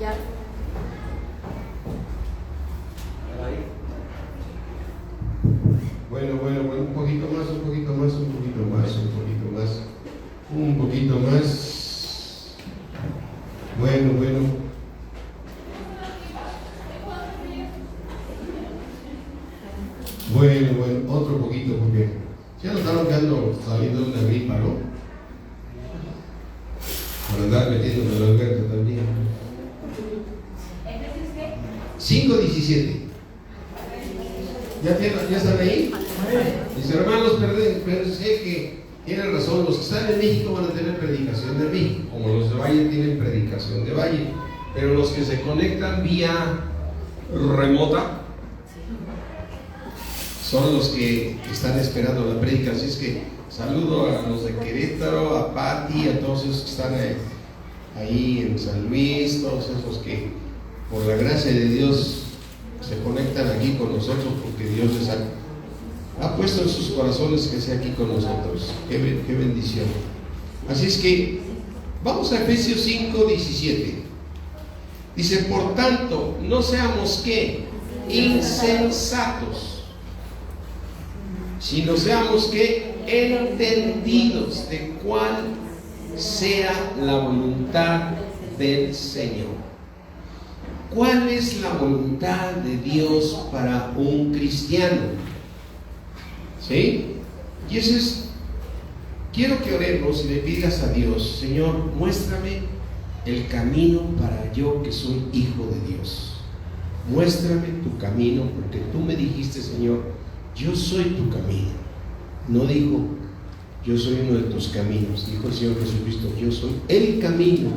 Ya. Bueno, un poquito más, un poquito más, un poquito más, un poquito más, un poquito más. Bueno. Bueno, otro poquito, porque ya notaron que ando saliendo de una gripa, ¿no? Por andar metiéndome en la alberca también. 5:17. ¿Ya están ahí? Mis hermanos, pero sé que tienen razón. Los que están en México van a tener predicación de México, como los de Valle tienen predicación de Valle. Pero los que se conectan vía remota son los que están esperando la predica. Así es que saludo a los de Querétaro, a Pati, a todos esos que están ahí en San Luis, todos esos que por la gracia de Dios se conectan aquí con nosotros, porque Dios les ha puesto en sus corazones que sea aquí con nosotros. Qué bendición. Así es que vamos a Efesios 5:17. Dice: por tanto, no seamos ¿qué? Insensatos, sino seamos ¿qué? Entendidos de cuál sea la voluntad del Señor. ¿Cuál es la voluntad de Dios para un cristiano? ¿Sí? Y eso es, quiero que oremos y le pidas a Dios: Señor, muéstrame el camino para yo que soy hijo de Dios. Muéstrame tu camino, porque tú me dijiste, Señor, yo soy tu camino. No dijo, yo soy uno de tus caminos. Dijo el Señor Jesucristo, yo soy el camino,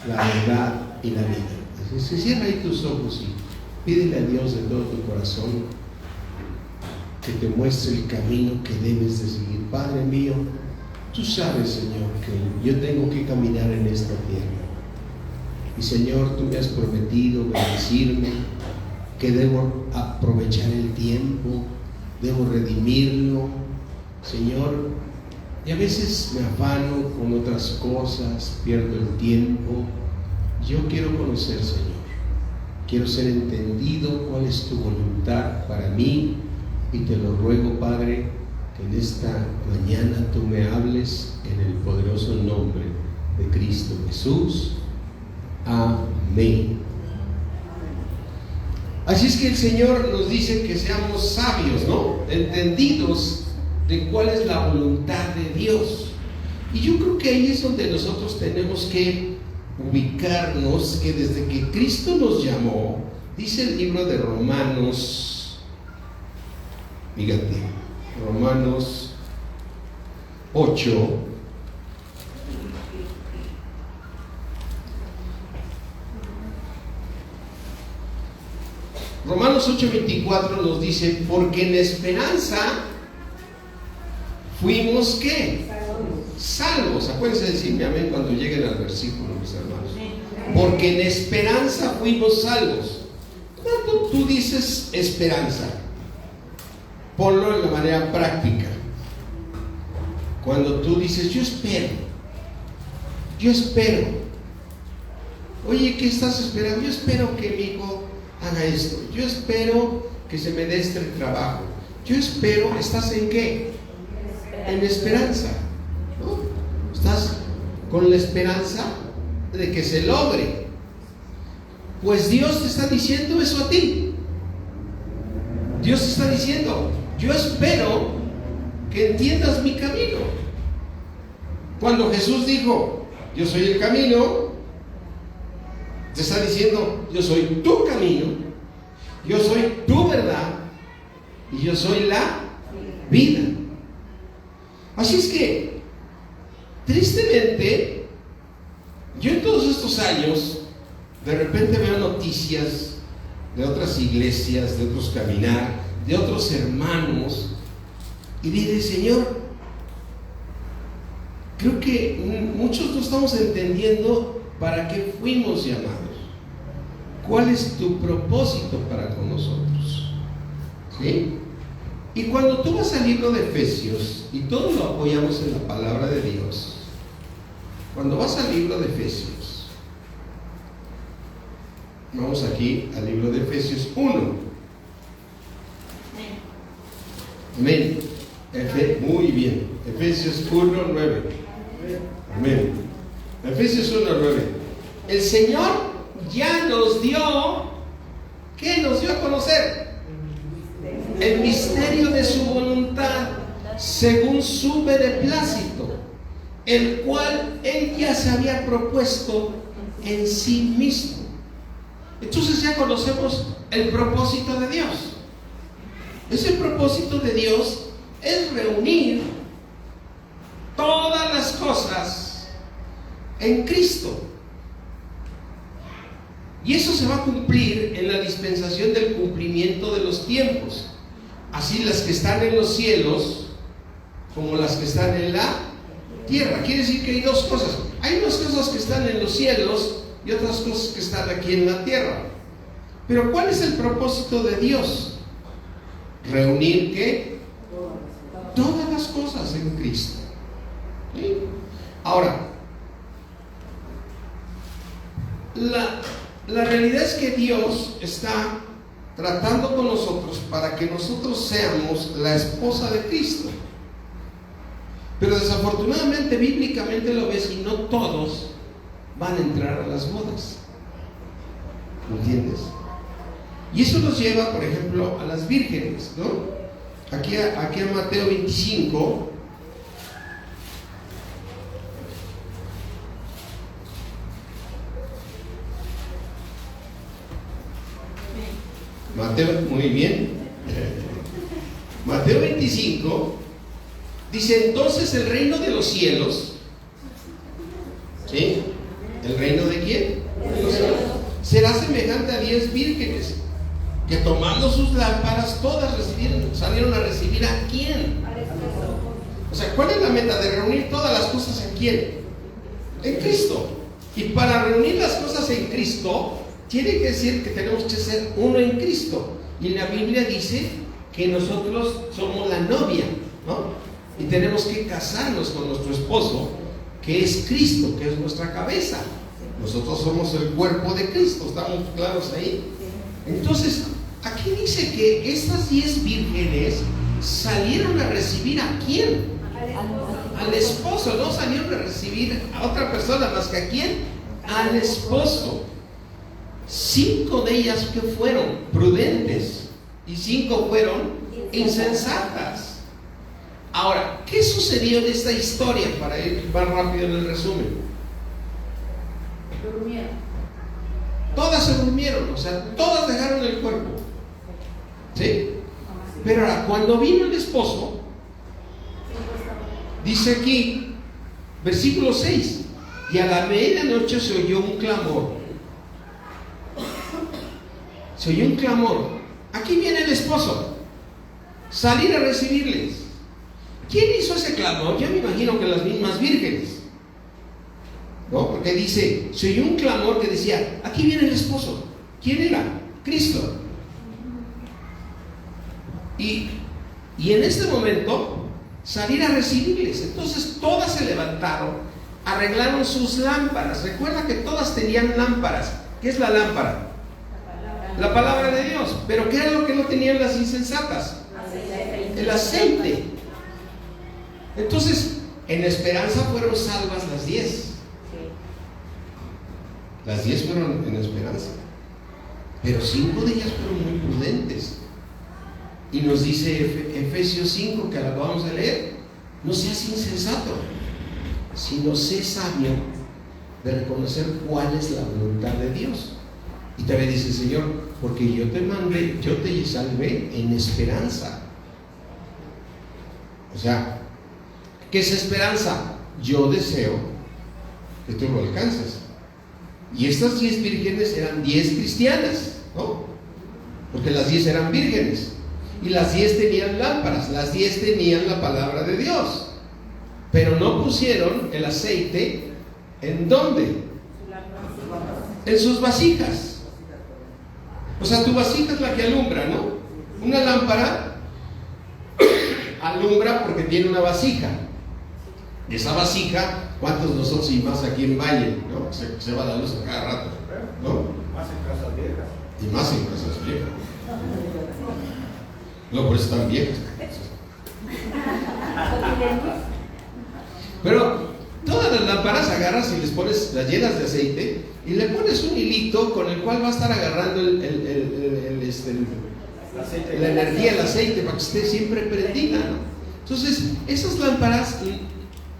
la verdad y la vida. Así que cierra ahí tus ojos y pídele a Dios de todo tu corazón que te muestre el camino que debes de seguir. Padre mío, tú sabes, Señor, que yo tengo que caminar en esta tierra. Y Señor, tú me has prometido bendecirme, que debo aprovechar el tiempo, debo redimirlo, Señor. Y a veces me afano con otras cosas, pierdo el tiempo. Yo quiero conocer, Señor. Quiero ser entendido cuál es tu voluntad para mí. Y te lo ruego, Padre, que en esta mañana tú me hables en el poderoso nombre de Cristo Jesús. Amén. Así es que el Señor nos dice que seamos sabios, ¿no? Entendidos de cuál es la voluntad de Dios. Y yo creo que ahí es donde nosotros tenemos que ubicarnos, que desde que Cristo nos llamó, dice el libro de Romanos, fíjate, Romanos 8, Romanos 8:24 nos dice: porque en esperanza fuimos ¿qué? Salvos. Acuérdense de decirme amén cuando lleguen al versículo, mis hermanos. Porque en esperanza fuimos salvos. ¿Cuándo tú dices esperanza? Ponlo de la manera práctica. Cuando tú dices yo espero. Oye, ¿qué estás esperando? Yo espero que mi hijo haga esto. Yo espero que se me dé este trabajo. Yo espero. ¿Estás en qué? En esperanza, ¿no? Estás con la esperanza de que se logre. Pues Dios te está diciendo eso a ti. Dios te está diciendo: yo espero que entiendas mi camino. Cuando Jesús dijo yo soy el camino, te está diciendo: yo soy tu camino, yo soy tu verdad y yo soy la vida. Así es que, tristemente, yo en todos estos años de repente veo noticias de otras iglesias, de otros caminar, de otros hermanos, y digo: Señor, creo que muchos no estamos entendiendo para qué fuimos llamados. ¿Cuál es tu propósito para con nosotros? ¿Sí? Y cuando tú vas al libro de Efesios, y todos lo apoyamos en la palabra de Dios, cuando vas al libro de Efesios, Vamos aquí al libro de Efesios 1. Amén. Muy bien. Efesios 1:9. Amén. Efesios 1:9. El Señor ya nos dio, ¿qué nos dio a conocer? El misterio de su voluntad, según su beneplácito, el cual Él ya se había propuesto en sí mismo. Entonces ya conocemos el propósito de Dios. Ese propósito de Dios es reunir todas las cosas en Cristo. Y eso se va a cumplir en la dispensación del cumplimiento de los tiempos. Así las que están en los cielos como las que están en la tierra. Quiere decir que hay dos cosas. Hay unas cosas que están en los cielos y otras cosas que están aquí en la tierra. Pero ¿cuál es el propósito de Dios? Reunir ¿qué? Todas las cosas en Cristo. ¿Sí? Ahora, la realidad es que Dios está tratando con nosotros para que nosotros seamos la esposa de Cristo. Pero desafortunadamente, bíblicamente lo ves, y no todos van a entrar a las bodas. ¿Entiendes? Y eso nos lleva, por ejemplo, a las vírgenes, ¿no? Aquí a Mateo 25. Mateo, muy bien. Mateo 25 dice: entonces el reino de los cielos, ¿sí? ¿El reino de quién? De los cielos. Será semejante a 10 vírgenes que tomando sus lámparas todas salieron a recibir ¿a quién? O sea, ¿cuál es la meta de reunir todas las cosas en quién? En Cristo. Y para reunir las cosas en Cristo tiene que decir que tenemos que ser uno en Cristo. Y la Biblia dice que nosotros somos la novia, ¿no? Y tenemos que casarnos con nuestro esposo, que es Cristo, que es nuestra cabeza. Nosotros somos el cuerpo de Cristo, ¿estamos claros ahí? Entonces, aquí dice que estas 10 vírgenes salieron a recibir ¿a quién? Al esposo. No salieron a recibir a otra persona más que ¿a quién? Al esposo. 5 de ellas que fueron prudentes y 5 fueron insensatas. Ahora, ¿qué sucedió en esta historia? Para ir más rápido en el resumen. Durmieron. Todas se durmieron, o sea, todas dejaron el cuerpo. ¿Sí? Pero ahora, cuando vino el esposo, dice aquí, versículo 6, y a la medianoche se oyó un clamor. Se oyó un clamor. Aquí viene el esposo. Salir a recibirles. ¿Quién hizo ese clamor? Yo me imagino que las mismas vírgenes, ¿no? Porque dice, se oyó un clamor que decía, aquí viene el esposo. ¿Quién era? Cristo. Y en este momento, salir a recibirles. Entonces todas se levantaron, arreglaron sus lámparas. Recuerda que todas tenían lámparas. ¿Qué es la lámpara? La palabra de Dios. Pero ¿qué era lo que no tenían las insensatas? El aceite. Entonces, en esperanza fueron salvas las 10. Las 10 fueron en esperanza. Pero 5 de ellas fueron muy prudentes. Y nos dice Efesios 5, que la vamos a leer: no seas insensato, sino sé sabio de reconocer cuál es la voluntad de Dios. Y también dice el Señor, porque yo te mandé, yo te salvé en esperanza. O sea, ¿qué es esperanza? Yo deseo que tú lo alcances. Y estas 10 vírgenes eran 10 cristianas, ¿no? Porque las 10 eran vírgenes. Y las 10 tenían lámparas, las 10 tenían la palabra de Dios. Pero no pusieron el aceite, ¿en dónde? En sus vasijas. O sea, tu vasija es la que alumbra, ¿no? Una lámpara alumbra porque tiene una vasija. Y esa vasija, ¿cuántos nosotros y más aquí en Valle, ¿no? Se va la luz a cada rato, ¿no? Más en casa de más en casas viejas. No, por eso están viejas. Pero todas las lámparas agarras y les pones, las llenas de aceite y le pones un hilito con el cual va a estar agarrando la energía, el aceite, para que esté siempre prendida, ¿no? Entonces, esas lámparas,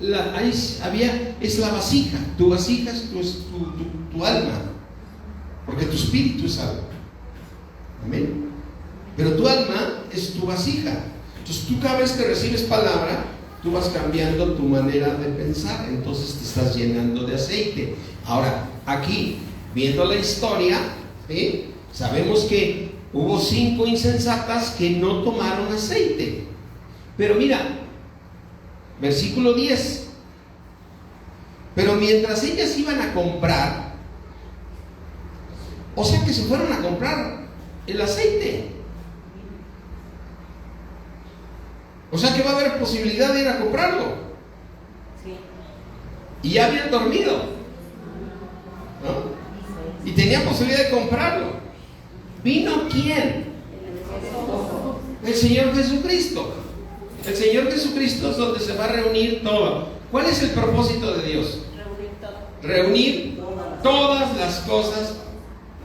es la vasija. Tu vasija es tu alma, porque tu espíritu es alma. Amén. Pero tu alma es tu vasija. Entonces, tú cada vez que recibes palabra, tú vas cambiando tu manera de pensar, entonces te estás llenando de aceite. Ahora, aquí, viendo la historia, sabemos que hubo 5 insensatas que no tomaron aceite. Pero mira, versículo 10. Pero mientras ellas iban a comprar, o sea que se fueron a comprar el aceite. O sea que va a haber posibilidad de ir a comprarlo. Sí. Y ya habían dormido, ¿no? Y tenían posibilidad de comprarlo. ¿Vino quién? El Señor Jesucristo. El Señor Jesucristo es donde se va a reunir todo. ¿Cuál es el propósito de Dios? Reunir todas las cosas.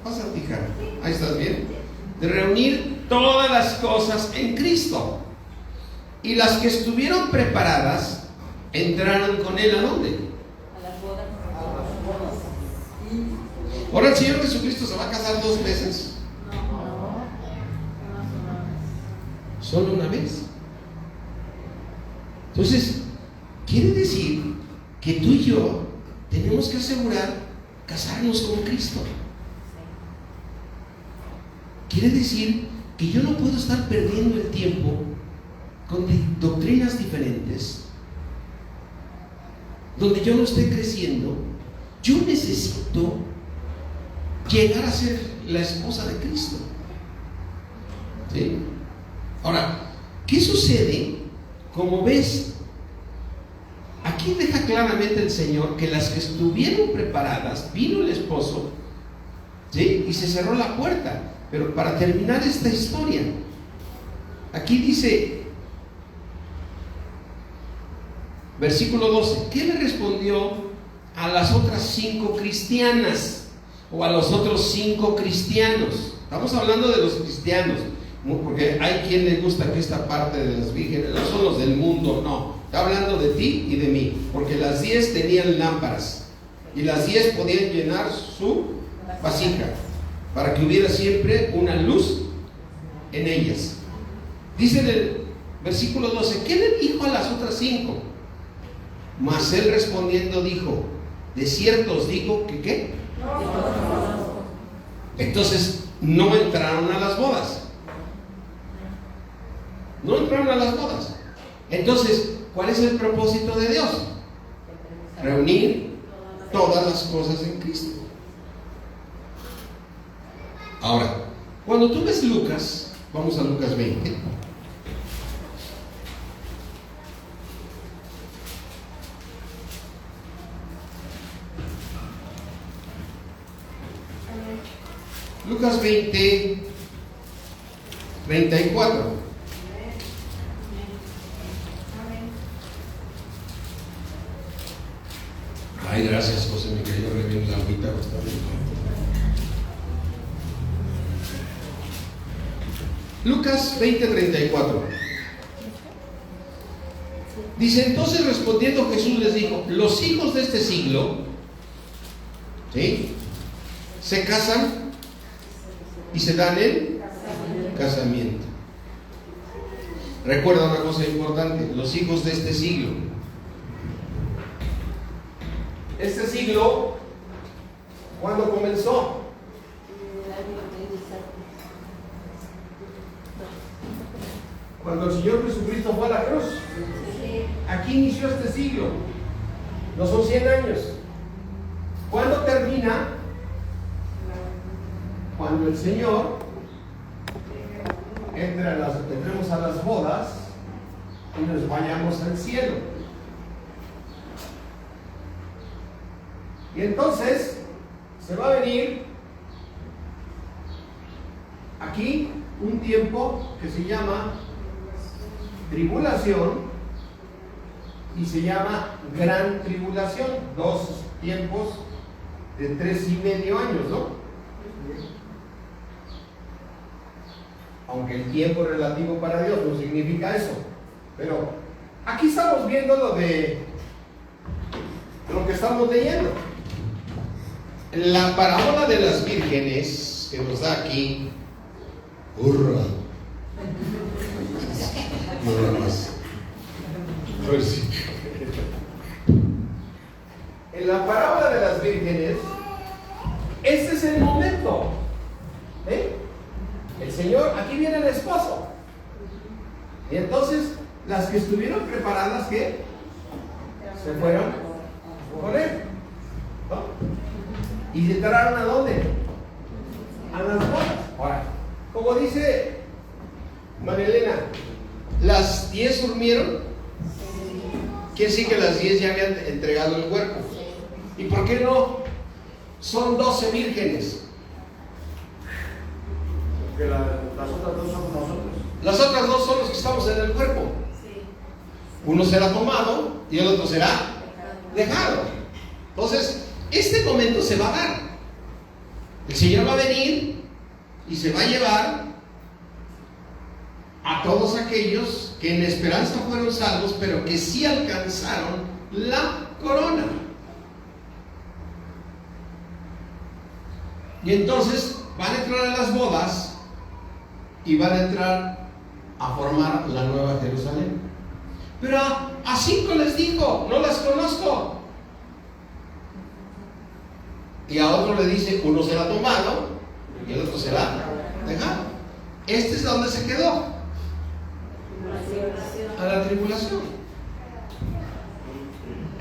Vas a fijar, ahí estás bien. De reunir todas las cosas en Cristo. Y las que estuvieron preparadas entraron con Él ¿a dónde? A las bodas. Ahora el Señor Jesucristo se va a casar 2 veces. Solo una vez. Entonces, quiere decir que tú y yo tenemos que asegurar casarnos con Cristo. Quiere decir que yo no puedo estar perdiendo el tiempo con doctrinas diferentes, donde yo no esté creciendo. Yo necesito llegar a ser la esposa de Cristo. ¿Sí? Ahora, ¿qué sucede? Como ves, aquí deja claramente el Señor que las que estuvieron preparadas, vino el esposo, ¿sí? Y se cerró la puerta. Pero para terminar esta historia, aquí dice, versículo 12, ¿qué le respondió a las otras 5 cristianas? O a los otros 5 cristianos. Estamos hablando de los cristianos, porque hay quien le gusta que esta parte de las vírgenes no son los del mundo, no. Está hablando de ti y de mí, porque las 10 tenían lámparas y las 10 podían llenar su vasija para que hubiera siempre una luz en ellas. Dice en el versículo 12, ¿qué le dijo a las otras 5? Mas él respondiendo dijo, de cierto os digo que ¿qué? Entonces no entraron a las bodas. No entraron a las bodas. Entonces, ¿cuál es el propósito de Dios? Reunir todas las cosas en Cristo. Ahora, cuando tú ves Lucas, vamos a Lucas 20. Lucas 20, 34. Ay, gracias, José, me cayó re bien la agüita. Lucas 20, 34. Dice, entonces respondiendo Jesús les dijo, los hijos de este siglo, ¿sí?, se casan y se dan el casamiento. Recuerda una cosa importante, los hijos de este siglo. Este siglo, ¿cuándo comenzó? Cuando el Señor Jesucristo fue a la cruz. Aquí inició este siglo. No son 100 años. ¿Cuándo termina? Cuando el Señor entremos a las bodas y nos vayamos al cielo. Y entonces se va a venir aquí un tiempo que se llama tribulación y se llama gran tribulación, 2 tiempos de 3,5 años, ¿no? Aunque el tiempo relativo para Dios no significa eso, pero aquí estamos viendo lo que estamos leyendo. La parábola de las vírgenes que nos da aquí, hurra, nada más. En la parábola de las vírgenes, este es el momento. El Señor, aquí viene el esposo. Y entonces, las que estuvieron preparadas, ¿qué? Se fueron con él, ¿no? ¿Y se entraron a dónde? A las bodas. Ahora, como dice María Elena, ¿las 10 durmieron? Quiere decir que las 10 ya habían entregado el cuerpo. ¿Y por qué no son 12 vírgenes? Porque las otras 2 somos nosotros. Las otras 2 son los que estamos en el cuerpo. Uno será tomado y el otro será dejado. Entonces, este momento se va a dar. El Señor va a venir y se va a llevar a todos aquellos que en esperanza fueron salvos, pero que sí alcanzaron la corona. Y entonces van a entrar a las bodas y van a entrar a formar la nueva Jerusalén. Pero a 5 les dijo, no las conozco. Y a otro le dice, uno será tomado y el otro será dejado. Este es donde se quedó. A la tribulación.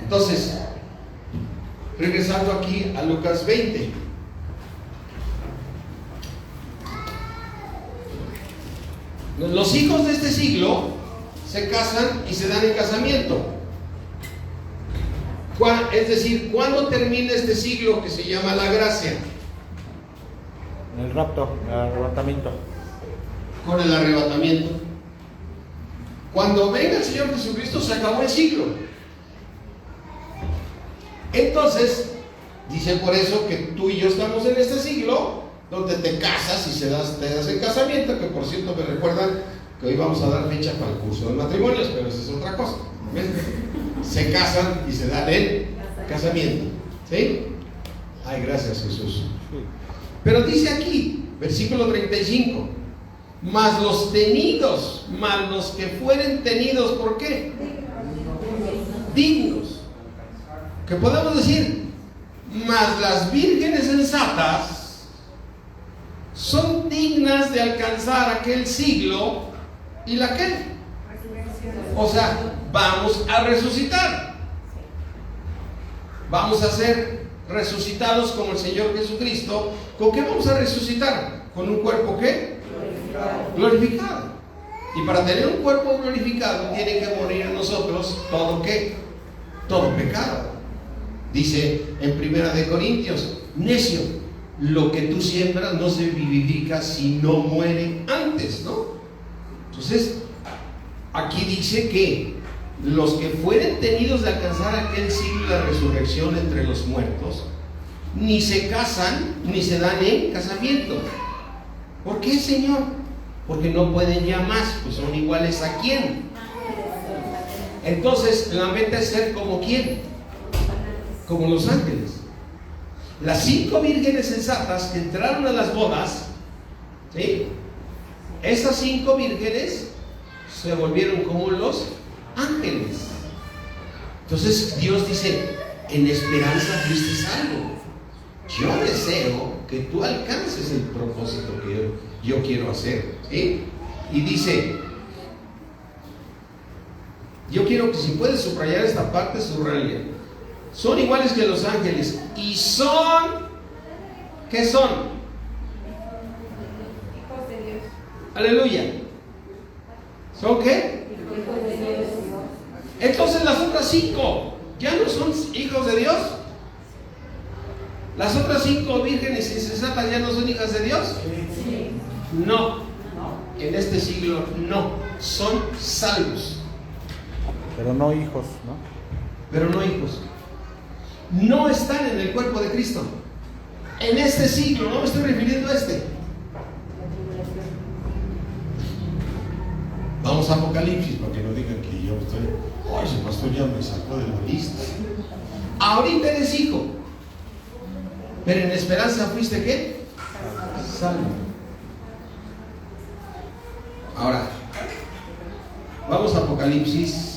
Entonces, regresando aquí a Lucas 20. Los hijos de este siglo se casan y se dan en casamiento. Es decir, ¿cuándo termina este siglo que se llama la gracia? El rapto, el arrebatamiento. Con el arrebatamiento. Cuando venga el Señor Jesucristo se acabó el siglo. Entonces, dice por eso que tú y yo estamos en este siglo donde te casas y te das en casamiento, que por cierto me recuerdan que hoy vamos a dar fecha para el curso de matrimonios, pero eso es otra cosa. ¿Ves? Se casan y se dan el casamiento. ¿Sí? Ay, gracias Jesús. Pero dice aquí, versículo 35, mas los tenidos, mas los que fueren tenidos, ¿por qué? Dignos. ¿Qué podemos decir? Mas las vírgenes sensatas son dignas de alcanzar aquel siglo y la que. O sea, vamos a resucitar. Vamos a ser resucitados como el Señor Jesucristo. ¿Con qué vamos a resucitar? ¿Con un cuerpo qué? Glorificado. Y para tener un cuerpo glorificado tiene que morir en nosotros todo qué? Todo pecado. Dice en 1 Corintios, necio, lo que tú siembras no se vivifica si no muere antes, ¿no? Entonces, aquí dice que los que fueren tenidos de alcanzar aquel siglo de resurrección entre los muertos, ni se casan, ni se dan en casamiento. ¿Por qué, Señor? Porque no pueden ya más, pues son iguales a quién. Entonces, la meta es ser como quién, como los ángeles. Las 5 vírgenes sensatas que entraron a las bodas, ¿sí? Esas 5 vírgenes se volvieron como los ángeles. Entonces Dios dice, en esperanza fuiste salvo. Yo deseo que tú alcances el propósito que yo quiero hacer, ¿sí? Y dice, yo quiero que si puedes subrayar esta parte, subraya. Son iguales que los ángeles y son, ¿qué son? Hijos de Dios. Aleluya. ¿Son qué? Hijos de Dios. Entonces las otras 5 ya no son hijos de Dios. Las otras 5 vírgenes insensatas ya no son hijas de Dios. Sí. No. En este siglo no. Son salvos. Pero no hijos, ¿no? Pero no hijos. No están en el cuerpo de Cristo. En este siglo, no me estoy refiriendo a este. Vamos a Apocalipsis para que no digan que yo estoy. Ay, ese pastor ya me sacó de la lista. Ahorita eres hijo, pero en esperanza fuiste ¿qué? Salvo. Ahora, vamos a Apocalipsis.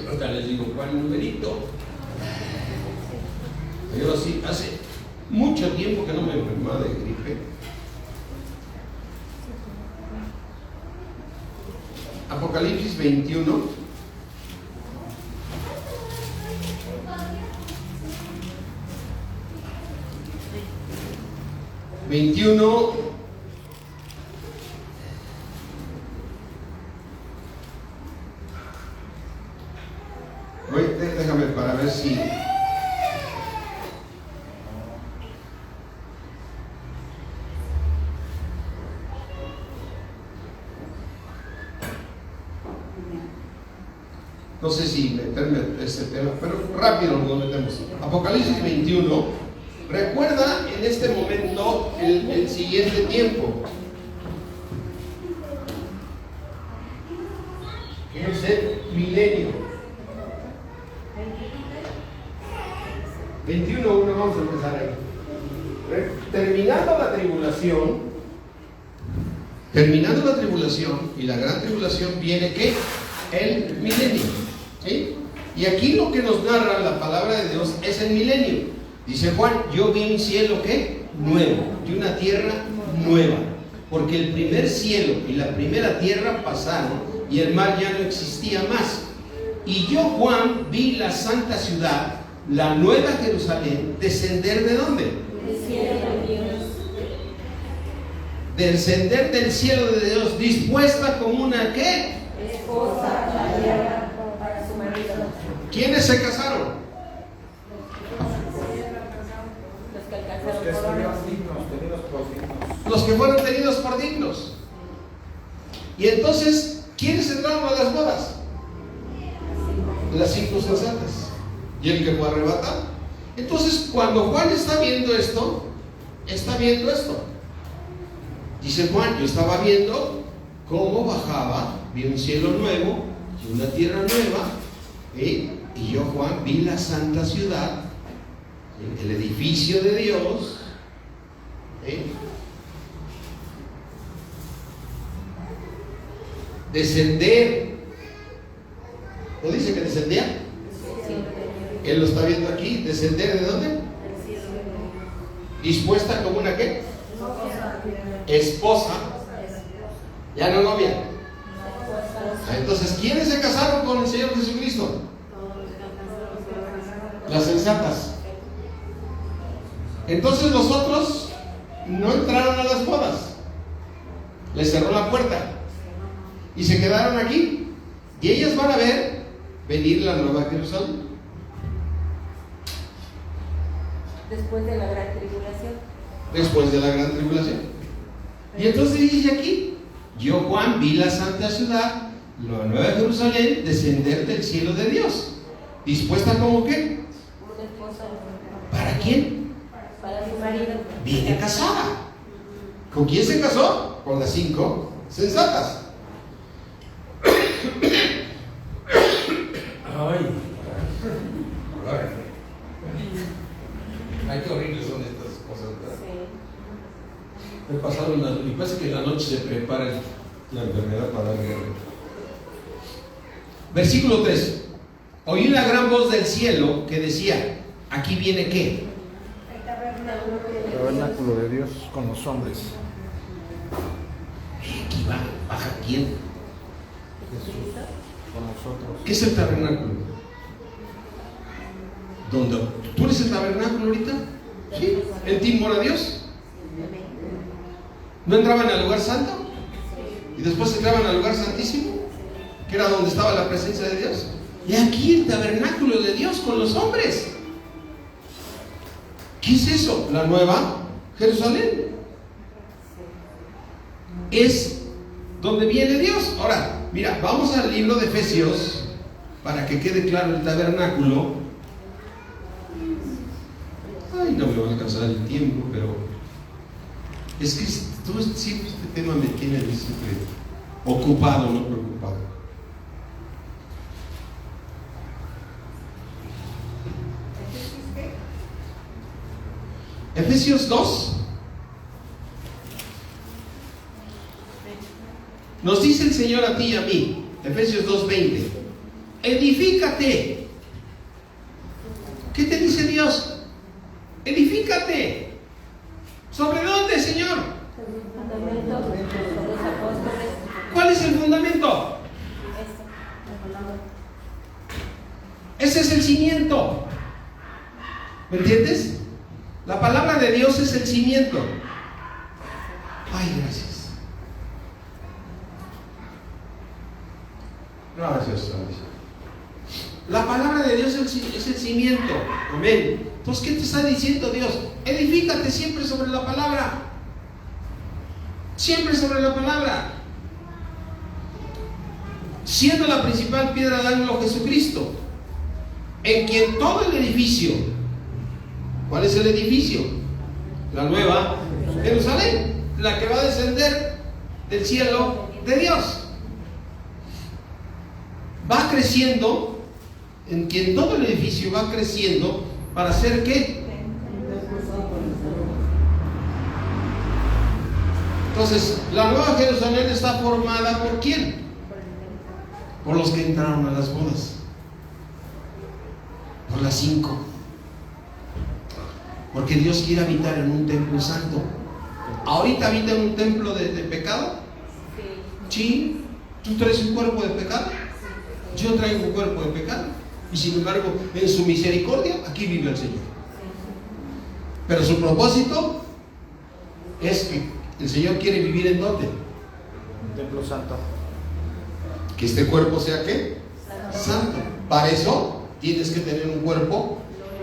Ahorita les digo cuál numerito. Yo sí, hace mucho tiempo que no me enfermaba de gripe. Apocalipsis 21. Déjame para ver si. No sé si meterme este tema, pero rápido nos metemos. Apocalipsis 21. Recuerda en este momento el siguiente tiempo, que es el milenio. 21.1, vamos a empezar ahí. Terminando la tribulación y la gran tribulación viene ¿qué? El milenio. ¿Sí? Y aquí lo que nos narra la palabra de Dios es el milenio. Dice Juan, yo vi un cielo ¿qué? Nuevo y una tierra nueva, porque el primer cielo y la primera tierra pasaron y el mar ya no existía más. Y yo, Juan, vi la santa ciudad, la nueva Jerusalén, descender ¿de dónde? Del cielo de Dios. Descender del cielo de Dios, dispuesta como una ¿qué? Esposa ataviada para su marido. ¿Quiénes se casaron? Los que Los alcanzaron que coronas. estuvieron dignos, tenidos por dignos. Los que fueron tenidos por dignos. Y entonces, ¿quiénes entraron a las bodas? Las cinco sensatas. ¿Y el que fue arrebatado? Entonces, cuando Juan está viendo esto, dice Juan, yo estaba viendo cómo bajaba, vi un cielo nuevo y una tierra nueva, y yo, Juan, vi la santa ciudad, el edificio de Dios, descender. ¿No dice que descendía? Él lo está viendo aquí. ¿Descender de dónde? Dispuesta como una ¿qué? Esposa. Ya no novia. Entonces, ¿quiénes se casaron con el Señor Jesucristo? Las sensatas. Entonces los otros no entraron a las bodas. Les cerró la puerta y se quedaron aquí. Y ellas van a ver venir la nueva Jerusalén. Después de la gran tribulación. Después de la gran tribulación. Y entonces dice aquí, yo, Juan, vi la santa ciudad, la nueva Jerusalén, descender del cielo de Dios. ¿Dispuesta como qué? Una esposa. ¿Para quién? Para su marido. Viene casada. ¿Con quién se casó? Con las cinco sensatas. Ay, qué horribles son estas cosas, ¿verdad? Sí. Me pasaron y parece que en la noche se prepara la enfermedad para dar guerra. Versículo 3. Oí una gran voz del cielo que decía, aquí viene ¿qué? El tabernáculo. Tabernáculo de Dios con los hombres. Aquí baja quién. Jesús con nosotros. ¿Qué es el tabernáculo? ¿Dónde? ¿Tú eres el tabernáculo ahorita? Sí. ¿En ti mora Dios? ¿No entraban al lugar santo? ¿Y después entraban al lugar santísimo? ¿Que era donde estaba la presencia de Dios? Y aquí el tabernáculo de Dios con los hombres. ¿Qué es eso? La nueva Jerusalén. Es donde viene Dios. Ahora, mira, vamos al libro de Efesios para que quede claro el tabernáculo. Ay, no me va a alcanzar el tiempo, pero es que todo este tema me tiene siempre ocupado, no preocupado. Efesios 2. Nos dice el Señor a ti y a mí, Efesios 2:20, edifícate. ¿Qué te dice Dios? Edifícate. ¿Sobre dónde, Señor? ¿Cuál es el fundamento? Ese es el cimiento. ¿Me entiendes? La palabra de Dios es el cimiento. Ay, gracias. Gracias. La palabra de Dios es el cimiento. Amén. Entonces, ¿qué te está diciendo Dios? Edifícate siempre sobre la palabra. Siempre sobre la palabra. Siendo la principal piedra de ángulo Jesucristo, en quien todo el edificio. ¿Cuál es el edificio? La nueva Jerusalén, la que va a descender del cielo de Dios. Va creciendo, en quien todo el edificio va creciendo, ¿para hacer qué? Entonces, la nueva Jerusalén está formada ¿por quién? Por los que entraron a las bodas. Por las 5. Porque Dios quiere habitar en un templo santo. ¿Ahorita habita en un templo de pecado? Sí. ¿Tú traes un cuerpo de pecado? Yo traigo un cuerpo de pecado. Y sin embargo, en su misericordia, aquí vive el Señor. Pero su propósito es que el Señor quiere vivir ¿en dónde? Un templo santo. Que este cuerpo sea ¿qué? Santo. Para eso tienes que tener un cuerpo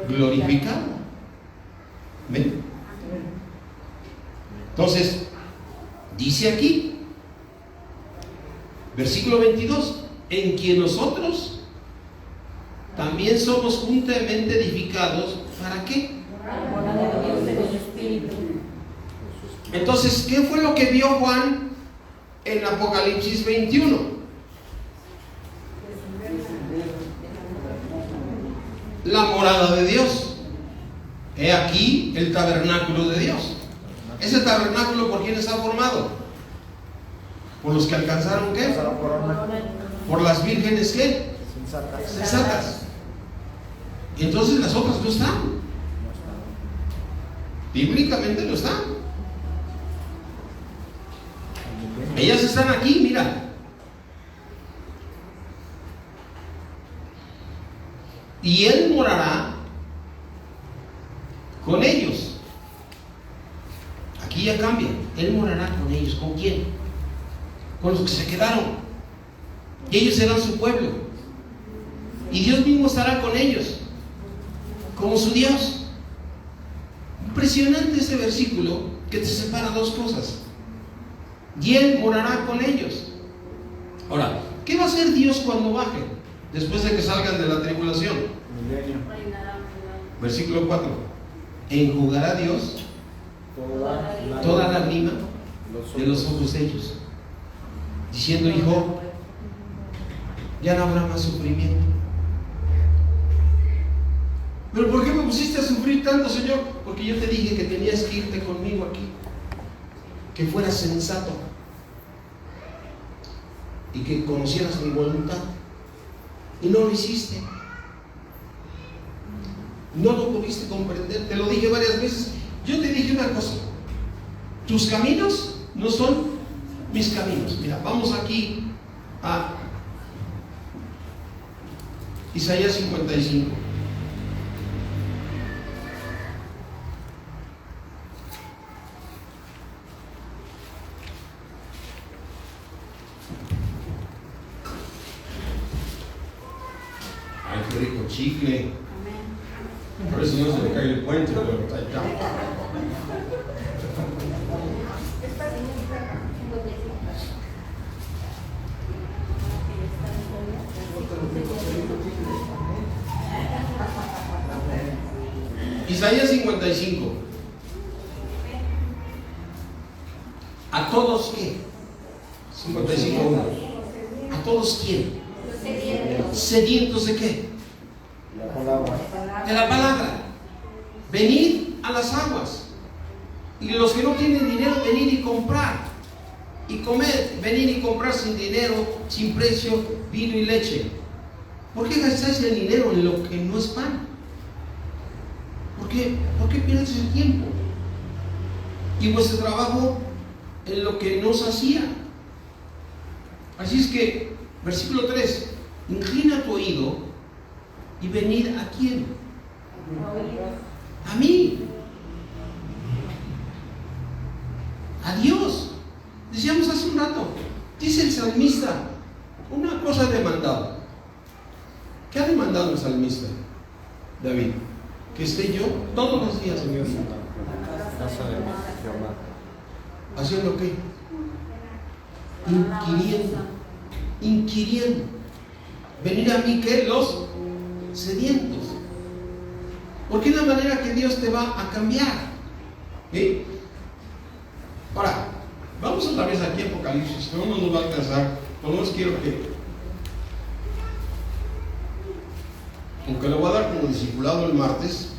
glorificado. ¿Ven? Entonces, dice aquí, versículo 22, en quien nosotros también somos juntamente edificados, ¿para qué? Entonces, ¿qué fue lo que vio Juan en Apocalipsis 21? La morada de Dios. He aquí el tabernáculo de Dios. Ese tabernáculo, ¿por quién está formado? ¿Por los que alcanzaron qué? ¿Por las vírgenes qué? Sensatas. Y entonces las otras no están. Bíblicamente no están. Ellas están aquí, mira. Y Él morará con ellos. Aquí ya cambia. Él morará con ellos. ¿Con quién? Con los que se quedaron. Y ellos serán su pueblo. Y Dios mismo estará con ellos, como su Dios. Impresionante ese versículo que te separa dos cosas. Y Él morará con ellos. Ahora, ¿qué va a hacer Dios cuando baje? Después de que salgan de la tribulación. Versículo 4. Enjugará Dios toda lágrima de los ojos de ellos, diciendo: hijo, ya no habrá más sufrimiento. ¿Pero por qué me pusiste a sufrir tanto, Señor? Porque yo te dije que tenías que irte conmigo aquí, que fueras sensato y que conocieras mi voluntad, y no lo hiciste. No lo pudiste comprender. Te lo dije varias veces. Yo te dije una cosa: tus caminos no son mis caminos. Mira, vamos aquí a Isaías 55. quiere con chicle. A ver si no se le cae el puente, pero está acá. Isaías 55. ¿A todos qué? 55:1. ¿A todos quién? ¿Sedientos de qué? La palabra. De la palabra. Venid a las aguas. Y los que no tienen dinero, venid y comprar. Y comed, venid y comprar sin dinero, sin precio, vino y leche. ¿Por qué gastáis el dinero en lo que no es pan? ¿Por qué pierdes el tiempo? Y vuestro trabajo en lo que no os hacía. Así es que, versículo 3, inclina tu oído y venid a quién. A mí. A Dios. Decíamos hace un rato, dice el salmista, una cosa ha demandado. ¿Qué ha demandado el salmista? David, que esté yo todos los días en mi Casa de Jehová. ¿haciendo qué? Inquiriendo. Venir a mí, que los sedientos. Porque es la manera que Dios te va a cambiar. ¿Sí? Ahora, vamos otra vez aquí a Apocalipsis, no nos va a alcanzar. Por lo menos quiero que, aunque lo voy a dar como discipulado el martes,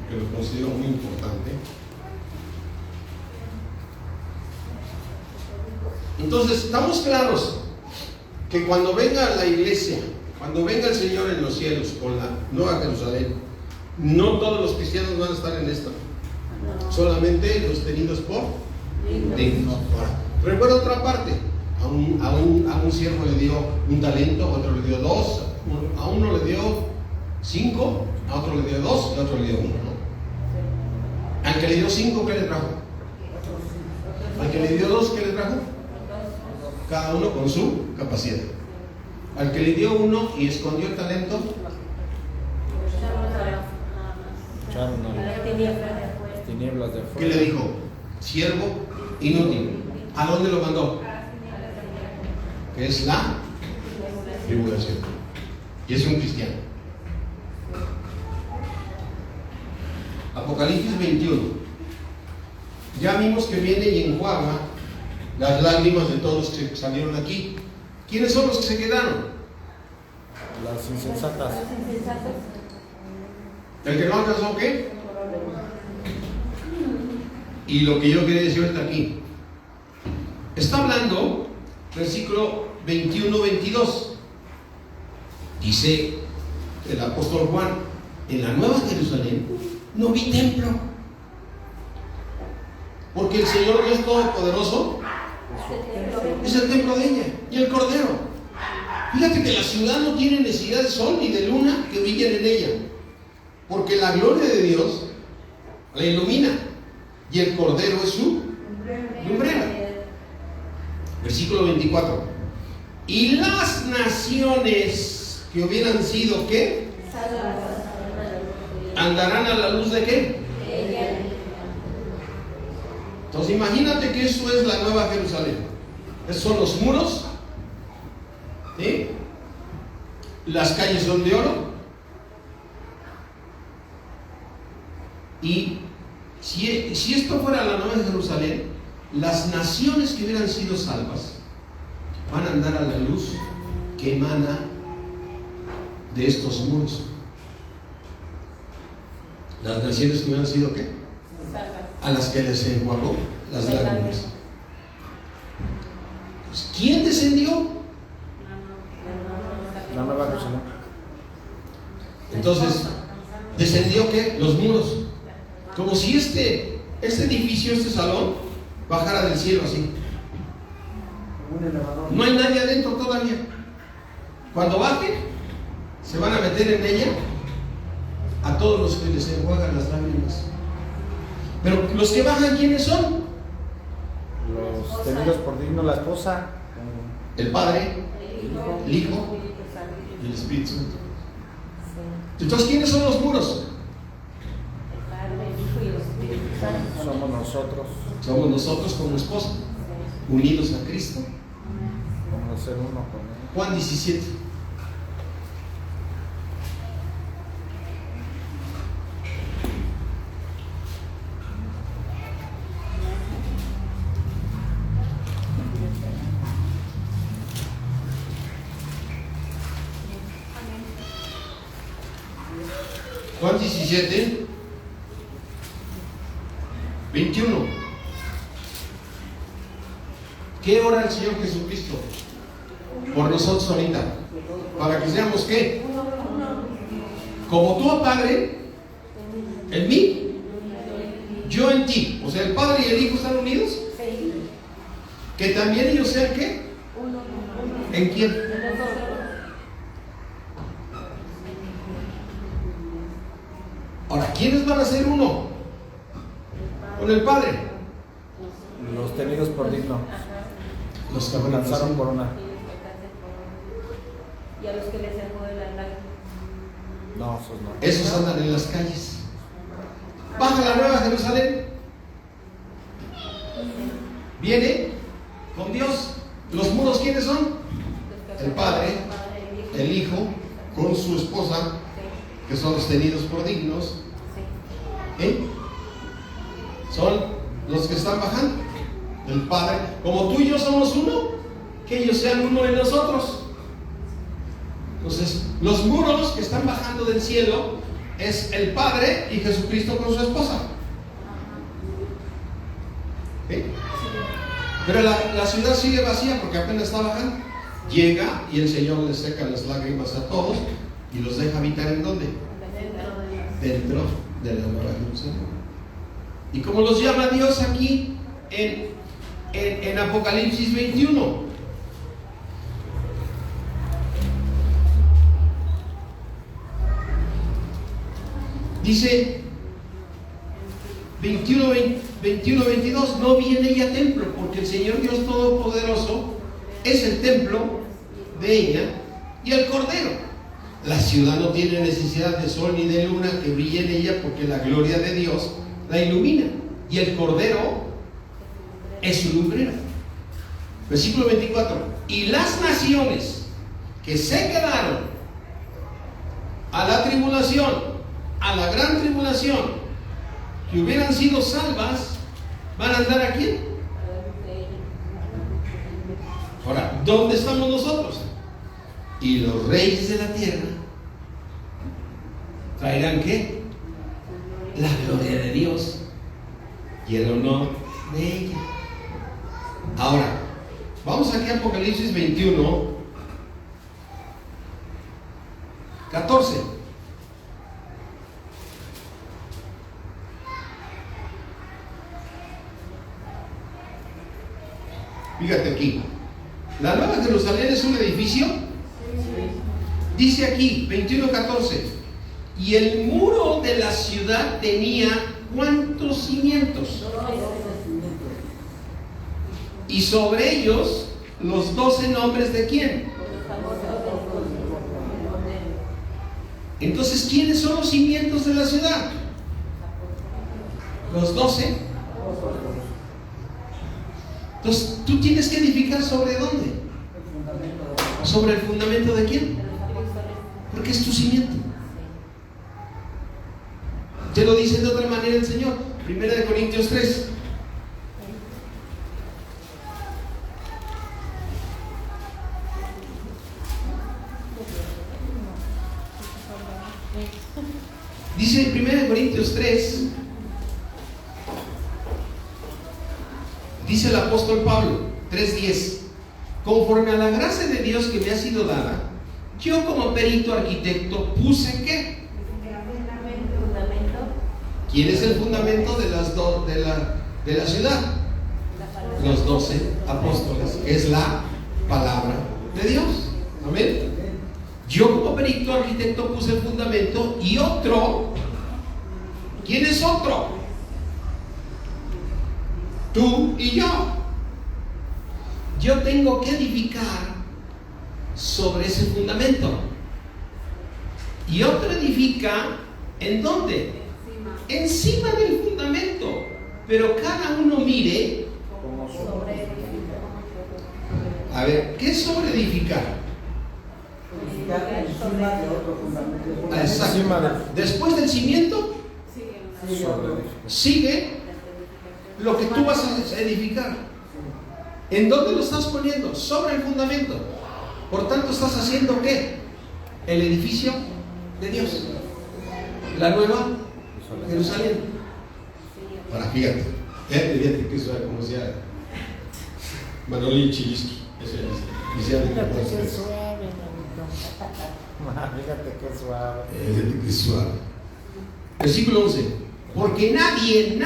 que lo considero muy importante. Entonces, estamos claros que cuando venga la iglesia, cuando venga el Señor en los cielos con la Nueva Jerusalén, no todos los cristianos van a estar en esta, solamente los tenidos por dignos. Recuerda otra parte, a un siervo le dio un talento, a otro le dio 2, a uno le dio 5, a otro le dio 2 y a otro le dio 1, ¿no? Al que le dio 5, ¿qué le trajo? Al que le dio 2, ¿qué le trajo? Cada uno con su capacidad. Al que le dio 1 y escondió el talento, Echaron a las tinieblas de ¿qué afuera. le dijo? Siervo inútil. ¿A dónde lo mandó? Que es la tribulación. Y es un cristiano. Apocalipsis 21. Ya vimos que viene y enjuaga las lágrimas de todos los que salieron aquí. ¿Quiénes son los que se quedaron? Las insensatas. ¿El que no alcanzó qué? Y lo que yo quería decir ahorita aquí. Está hablando, versículo 21-22. Dice el apóstol Juan, en la Nueva Jerusalén no vi templo, porque el Señor Dios Todopoderoso es el templo de ella y el Cordero. Fíjate que la ciudad no tiene necesidad de sol ni de luna que brillen en ella, porque la gloria de Dios la ilumina y el Cordero es su lumbrera. Versículo 24. Y las naciones que hubieran sido ¿qué? Andarán a la luz de ¿qué? Entonces imagínate que eso es la Nueva Jerusalén. Esos son los muros, ¿sí? Las calles son de oro. Y si esto fuera la Nueva Jerusalén, las naciones que hubieran sido salvas van a andar a la luz que emana de estos muros. Las naciones que hubieran sido ¿qué? A las que les enjuagó las lágrimas. Pues, ¿quién descendió? La Nueva Jerusalén. Entonces, ¿descendió qué? Los muros. Como si este edificio, este salón, bajara del cielo así. No hay nadie adentro todavía. Cuando baje, se van a meter en ella a todos los que les enjuagan las lágrimas. Pero los que bajan, ¿quiénes son? Los tenidos por digno la esposa. El Padre, el Hijo y el Espíritu Santo. Entonces, ¿quiénes son los muros? El Padre, el Hijo y el Espíritu Santo. Somos nosotros. Somos nosotros como esposa, unidos a Cristo. Vamos a ser uno con Él. Juan 17. Juan 17, 21. ¿Qué ora el Señor Jesucristo por nosotros ahorita? Para que seamos ¿qué? Como tú, Padre, en mí, yo en ti. O sea, el Padre y el Hijo están unidos. Que también ellos sean ¿qué? ¿En quién? Ahora, ¿quiénes van a ser uno? Con el Padre. Los tenidos por digno. Los que Alcanzaron por una. Y a los que les dejó de la lágrima. No, esos no. Esos andan en las calles. Baja la Nueva Jerusalén. Viene con Dios. ¿Los muros quiénes son? El Padre, el Hijo, con su esposa, que son los tenidos por dignos. ¿Eh? Son los que están bajando. El Padre, como tú y yo somos uno, que ellos sean uno en nosotros. Entonces, los muros que están bajando del cielo es el Padre y Jesucristo con su esposa. ¿Eh? Pero la ciudad sigue vacía porque apenas está bajando. Llega y el Señor les seca las lágrimas a todos y los deja habitar ¿en dónde? Dentro de la Nueva Jerusalén. ¿Y cómo los llama Dios aquí en Apocalipsis 21? Dice 21-22, no viene ella templo, porque el Señor Dios Todopoderoso es el templo de ella y el Cordero. La ciudad no tiene necesidad de sol ni de luna que brille en ella, porque la gloria de Dios la ilumina, y el Cordero es su lumbrera. Versículo 24, y las naciones que se quedaron a la tribulación, a la gran tribulación, que hubieran sido salvas, van a andar aquí. Ahora, ¿dónde estamos nosotros? Y los reyes de la tierra traerán ¿qué? La gloria de Dios y el honor de ella. Ahora, vamos aquí a Apocalipsis 21, 14. Fíjate aquí. La Nueva Jerusalén es un edificio. Dice aquí, 21:14. Y el muro de la ciudad tenía ¿cuántos cimientos? Y sobre ellos los 12 nombres de quién. Entonces, ¿quiénes son los cimientos de la ciudad? Los 12. Entonces, tú tienes que edificar ¿sobre dónde? ¿Sobre el fundamento de quién? Porque es tu cimiento. Te lo dice de otra manera el Señor. 1 Corintios 3. Dice 1 Corintios 3. Dice el apóstol Pablo, 3:10, conforme a la gracia de Dios que me ha sido dada, yo como perito arquitecto puse ¿qué? ¿Quién es el fundamento de la ciudad? Los 12 apóstoles, que es la palabra de Dios. Amén. Yo como perito arquitecto puse el fundamento y otro, ¿quién es otro? Tú y yo. Yo tengo que edificar sobre ese fundamento. Y otro edifica, ¿en dónde? Encima del fundamento. Pero cada uno mire. ¿Cómo son? Sobre edificar. A ver, ¿qué es sobre edificar? Edificar encima de otro fundamento. Ah, exacto. Encima del Después del cimiento Sí, otro. sigue lo que tú vas a edificar. ¿En dónde lo estás poniendo? Sobre el fundamento. Por tanto, estás haciendo ¿qué? El edificio de Dios, la nueva Jerusalén. Ahora fíjate que eso como decía Manolín Chiliski, ese decía de Fíjate qué suave. Fíjate qué suave. Versículo 11. Porque nadie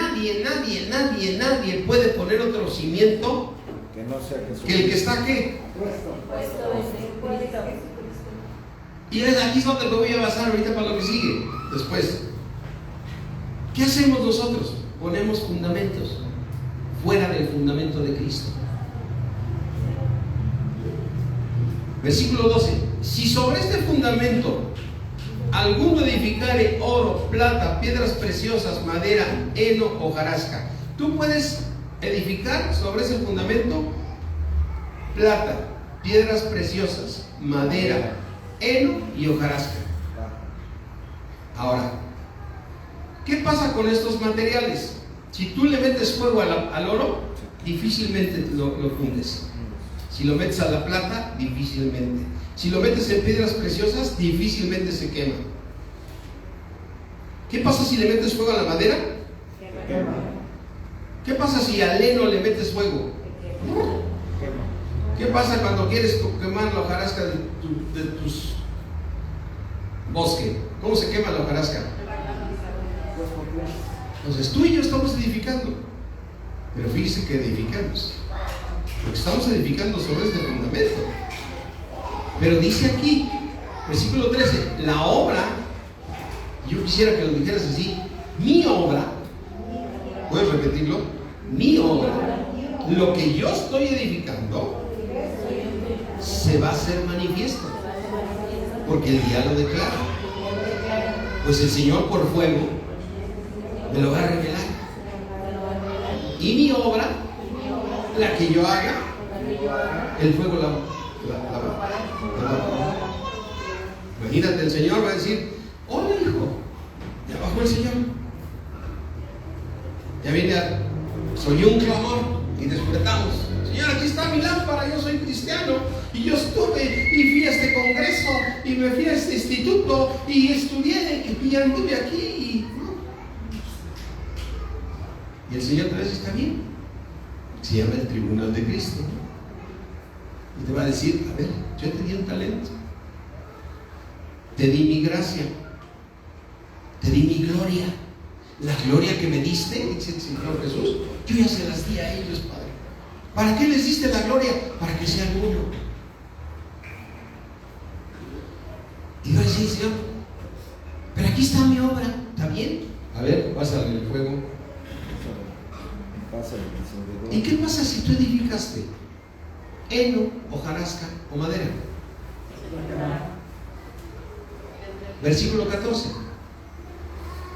puede poner otro cimiento Que no sea Jesús. que el que está ¿qué? Puesto en Cristo. Y es aquí es donde me voy a basar ahorita para lo que sigue después. ¿Qué hacemos nosotros? Ponemos fundamentos fuera del fundamento de Cristo. Versículo 12. Si sobre este fundamento alguno edificare oro, plata, piedras preciosas, madera, heno o hojarasca, tú puedes edificar sobre ese fundamento plata, piedras preciosas, madera, heno y hojarasca. Ahora, ¿qué pasa con estos materiales? Si tú le metes fuego al oro, difícilmente lo fundes. Si lo metes a la plata, difícilmente. Si lo metes en piedras preciosas, difícilmente se quema. ¿Qué pasa si le metes fuego a la madera? Quema. ¿Qué pasa si al heno le metes fuego? ¿Qué pasa cuando quieres quemar la hojarasca de tus bosques? ¿Cómo se quema la hojarasca? Entonces tú y yo estamos edificando. Pero fíjese que edificamos. Porque estamos edificando sobre este fundamento. Pero dice aquí, versículo 13, la obra, yo quisiera que lo dijeras así, mi obra, ¿puedes repetirlo? Mi obra, lo que yo estoy edificando, se va a hacer manifiesto. Porque el día lo declara. Pues el Señor por fuego me lo va a revelar. Y mi obra, la que yo haga, el fuego la va. Imagínate, el Señor va a decir: hola hijo, ya bajó el Señor. Ya viene, soy un clamor y despertamos. Señor, aquí está mi lámpara, yo soy cristiano y yo estuve y fui a este congreso y me fui a este instituto y estudié y anduve aquí y el Señor te va a decir: está bien. Se llama el tribunal de Cristo. Y te va a decir: a ver, yo te di un talento, te di mi gracia, te di mi gloria, la gloria que me diste, dice el Señor Jesús, yo ya se las di a ellos, Padre. ¿Para qué les diste la gloria? Para que sean uno. Y va a decir: Señor, pero aquí está mi obra, ¿está bien? A ver, pásale el fuego. ¿Y qué pasa si tú edificaste heno, hojarasca o madera? Versículo 14.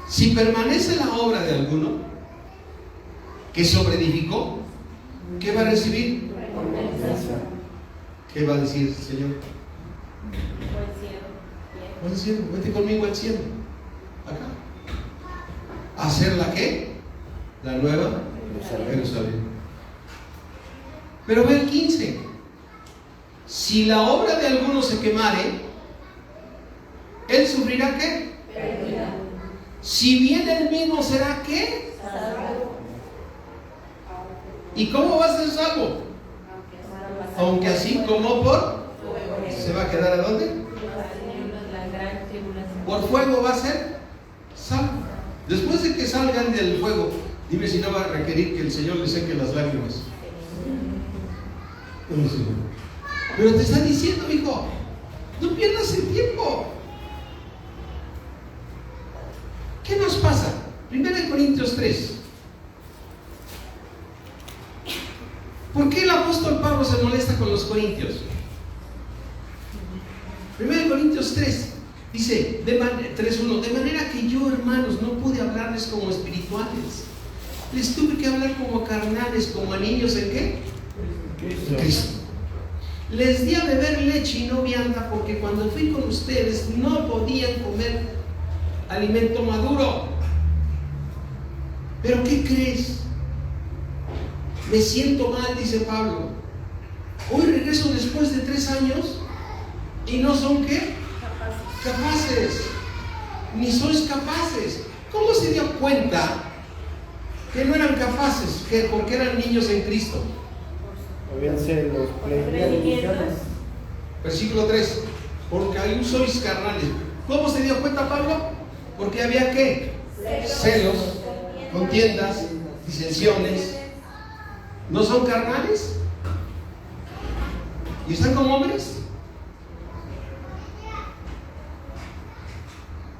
Si permanece la obra de alguno que sobreedificó, ¿qué va a recibir? ¿Qué va a decir el Señor? Buen cielo, vete conmigo al cielo. Acá. ¿Hacer la qué? La nueva Jerusalén. Pero ve el 15. Si la obra de alguno se quemare, él sufrirá ¿qué? Pérdida. Si bien él mismo será ¿qué? Salvo. ¿Y cómo va a ser salvo? Aunque así como por se va a quedar ¿a dónde? Por fuego va a ser salvo. Después de que salgan del fuego, dime si no va a requerir que el Señor les seque las lágrimas. Pero te está diciendo, hijo, no pierdas el tiempo. ¿Qué nos pasa? 1 Corintios 3. ¿Por qué el apóstol Pablo se molesta con los corintios? 1 Corintios 3. Dice 3:1, de manera que yo, hermanos, no pude hablarles como espirituales. Les tuve que hablar como carnales, como a niños ¿en qué? En Cristo. Les di a beber leche y no vianda, porque cuando fui con ustedes no podían comer alimento maduro. ¿Pero qué crees? Me siento mal, dice Pablo. Hoy regreso después de 3 años y no son ¿qué? Capaces. Ni sois capaces. ¿Cómo se dio cuenta que no eran capaces? Porque eran niños en Cristo. Habían celos, pleitos. Versículo 3. Porque aún sois carnales. ¿Cómo se dio cuenta Pablo? Porque había ¿qué? Celos, contiendas, disensiones. ¿No son carnales? ¿Y están como hombres?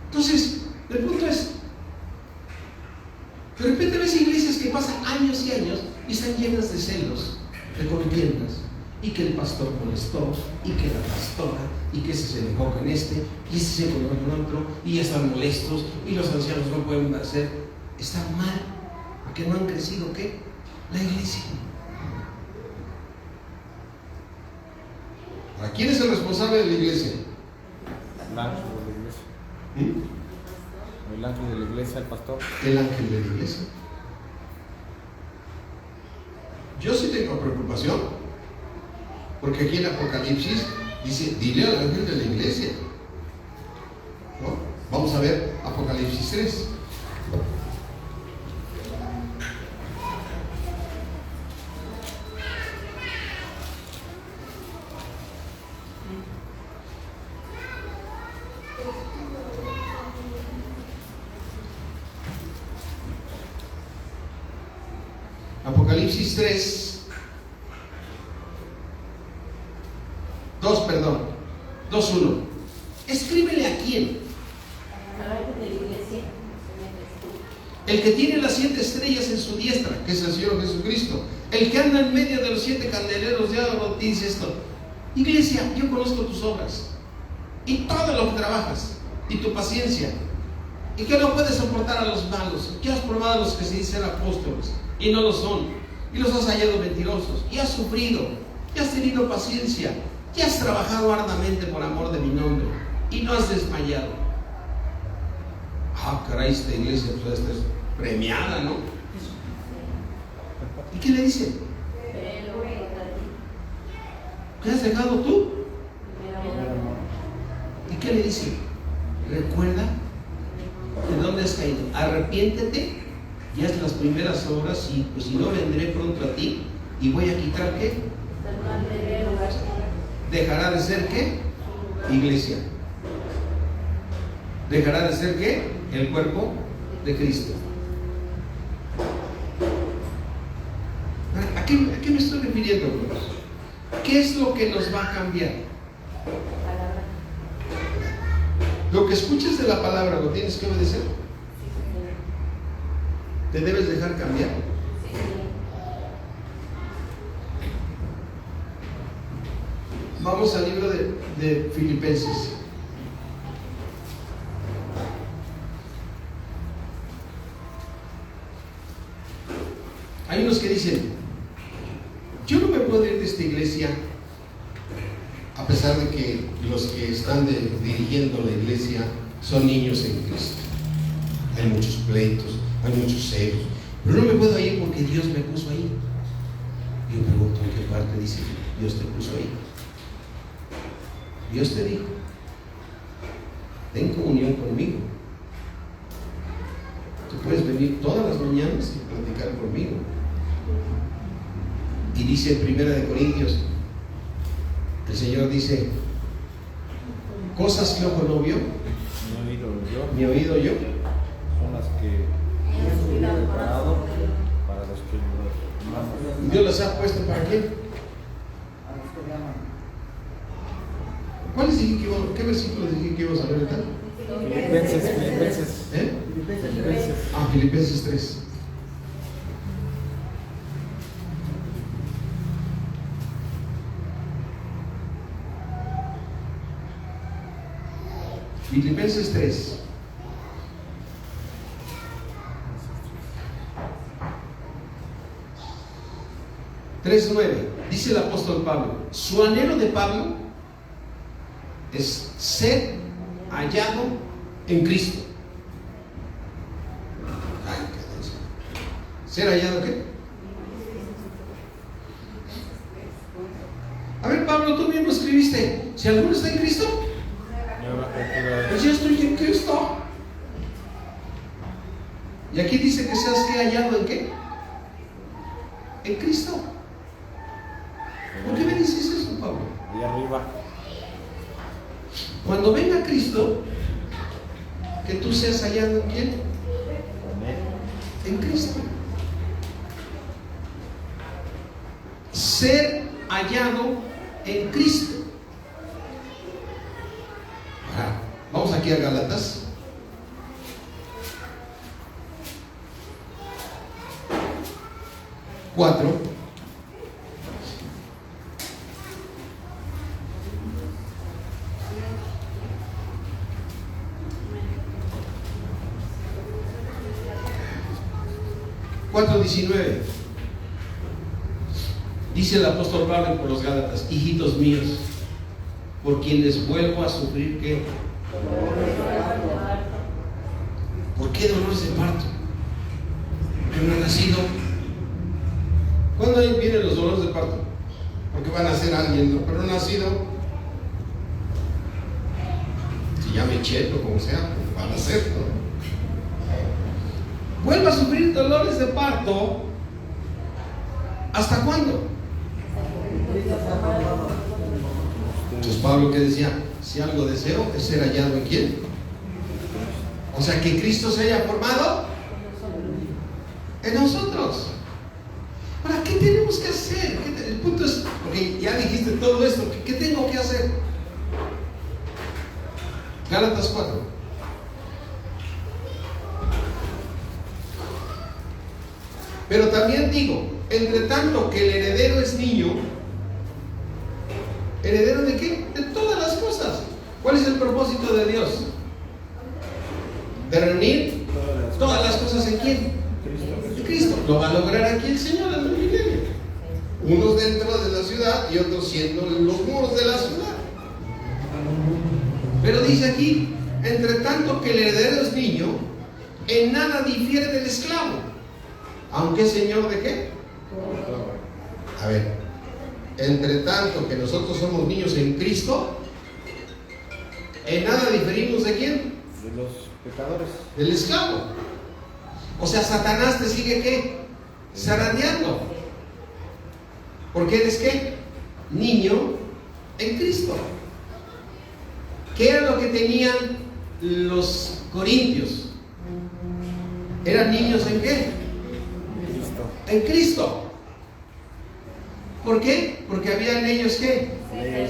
Entonces, el punto es, de repente ves iglesias que pasan años y años y están llenas de celos, de contiendas, y que el pastor molestó, y que la pastora, y que ese se enojó con este, y ese se enojó con otro, y ya están molestos, y los ancianos no pueden hacer. Están mal, porque no han crecido, ¿qué? La iglesia. ¿A quién es el responsable de la iglesia? El ángel de la iglesia. El ángel de la iglesia, el pastor. El ángel de la iglesia. Yo sí tengo preocupación, porque aquí en Apocalipsis dice, dile al ángel de la iglesia, ¿no? Vamos a ver Apocalipsis 3. Apocalipsis 3, 2:1. Escríbele a quién. El que tiene las 7 estrellas en su diestra, que es el Señor Jesucristo. El que anda en medio de los 7 candeleros de oro, dice esto: iglesia, yo conozco tus obras y todo lo que trabajas y tu paciencia, y que no puedes soportar a los malos, que has probado a los que se dicen apóstoles y no lo son, y los has hallado mentirosos, y has sufrido, y has tenido paciencia, y has trabajado arduamente por amor de mi nombre, y no has desmayado. Ah, caray, esta iglesia pues esta es premiada, ¿no? ¿Y qué le dice? ¿Qué has dejado tú? ¿Y qué le dice? Recuerda de dónde has caído, arrepiéntete y haz las primeras obras, y pues si no, vendré pronto a ti y voy a quitar ¿qué? Dejará de ser ¿qué? Iglesia. Dejará de ser ¿qué? El cuerpo de Cristo. ¿A qué me estoy refiriendo, hermanos? ¿Qué es lo que nos va a cambiar? Lo que escuches de la palabra, ¿lo tienes que obedecer? ¿Te debes dejar cambiar? Vamos al libro de Filipenses. Hay unos que dicen, yo no me puedo ir de esta iglesia, a pesar de que los que están dirigiendo la iglesia son niños en Cristo. Hay muchos pleitos, hay muchos celos, pero no me puedo ir porque Dios me puso ahí. Yo pregunto, ¿en qué parte dice que Dios te puso ahí? Dios te dijo, ten comunión conmigo. Tú puedes venir todas las mañanas y platicar conmigo. Y dice en 1 Corintios, el Señor dice, cosas que ojo no vio, ni oído yo, son las que Dios tiene preparado para los que los aman. Dios las ha puesto para quién. ¿Cuáles dije que íbamos, qué versículos dije que íbamos a ver ahorita? Filipenses. ¿Eh? Filipenses. Ah, Filipenses 3. Filipenses 3. Dice el apóstol Pablo, su anhelo de Pablo es ser hallado en Cristo. Ay, ¿qué? ¿Ser hallado qué? A ver, Pablo, tú mismo escribiste, si alguno está en Cristo, pues yo estoy en Cristo. Y aquí dice que seas que hallado en qué? En Cristo. ¿Por qué me dices eso, Pablo? Ahí arriba. Cuando venga Cristo, que tú seas hallado en quién? Amén. En Cristo. Ser hallado en Cristo. Ahora, vamos aquí a Gálatas. Cuatro. Dice el apóstol Pablo por los Gálatas: hijitos míos, por quienes vuelvo a sufrir ¿qué? ¿Por qué dolores de parto? Porque no han nacido. ¿Cuándo vienen los dolores de parto? Porque van a nacer alguien, ¿no? Pero no ha nacido. Si llame Cheto, como sea, pues van a ser, ¿no? Vuelva a sufrir dolores de parto. ¿Hasta cuándo? Entonces Pablo que decía, si algo deseo es ser hallado en quién. O sea, que Cristo se haya formado en nosotros. ¿Para qué tenemos que hacer? El punto es, porque ya dijiste todo esto, ¿qué tengo que hacer? Gálatas 4. Pero también digo, entre tanto que el heredero es niño, ¿heredero de qué? De todas las cosas. ¿Cuál es el propósito de Dios? De reunir todas las cosas en quién? En Cristo. Lo va a lograr aquí el Señor en el milenio. Unos dentro de la ciudad y otros siendo los muros de la ciudad. Pero dice aquí, entre tanto que el heredero es niño, en nada difiere del esclavo. Aunque es señor de qué? A ver, entre tanto que nosotros somos niños en Cristo, en nada diferimos de quién? De los pecadores. Del esclavo. O sea, Satanás te sigue ¿qué? Zarandeando. Porque eres ¿qué? Niño en Cristo. ¿Qué era lo que tenían los corintios? ¿Eran niños en qué? En Cristo. ¿Por qué? Porque había en ellos ¿qué?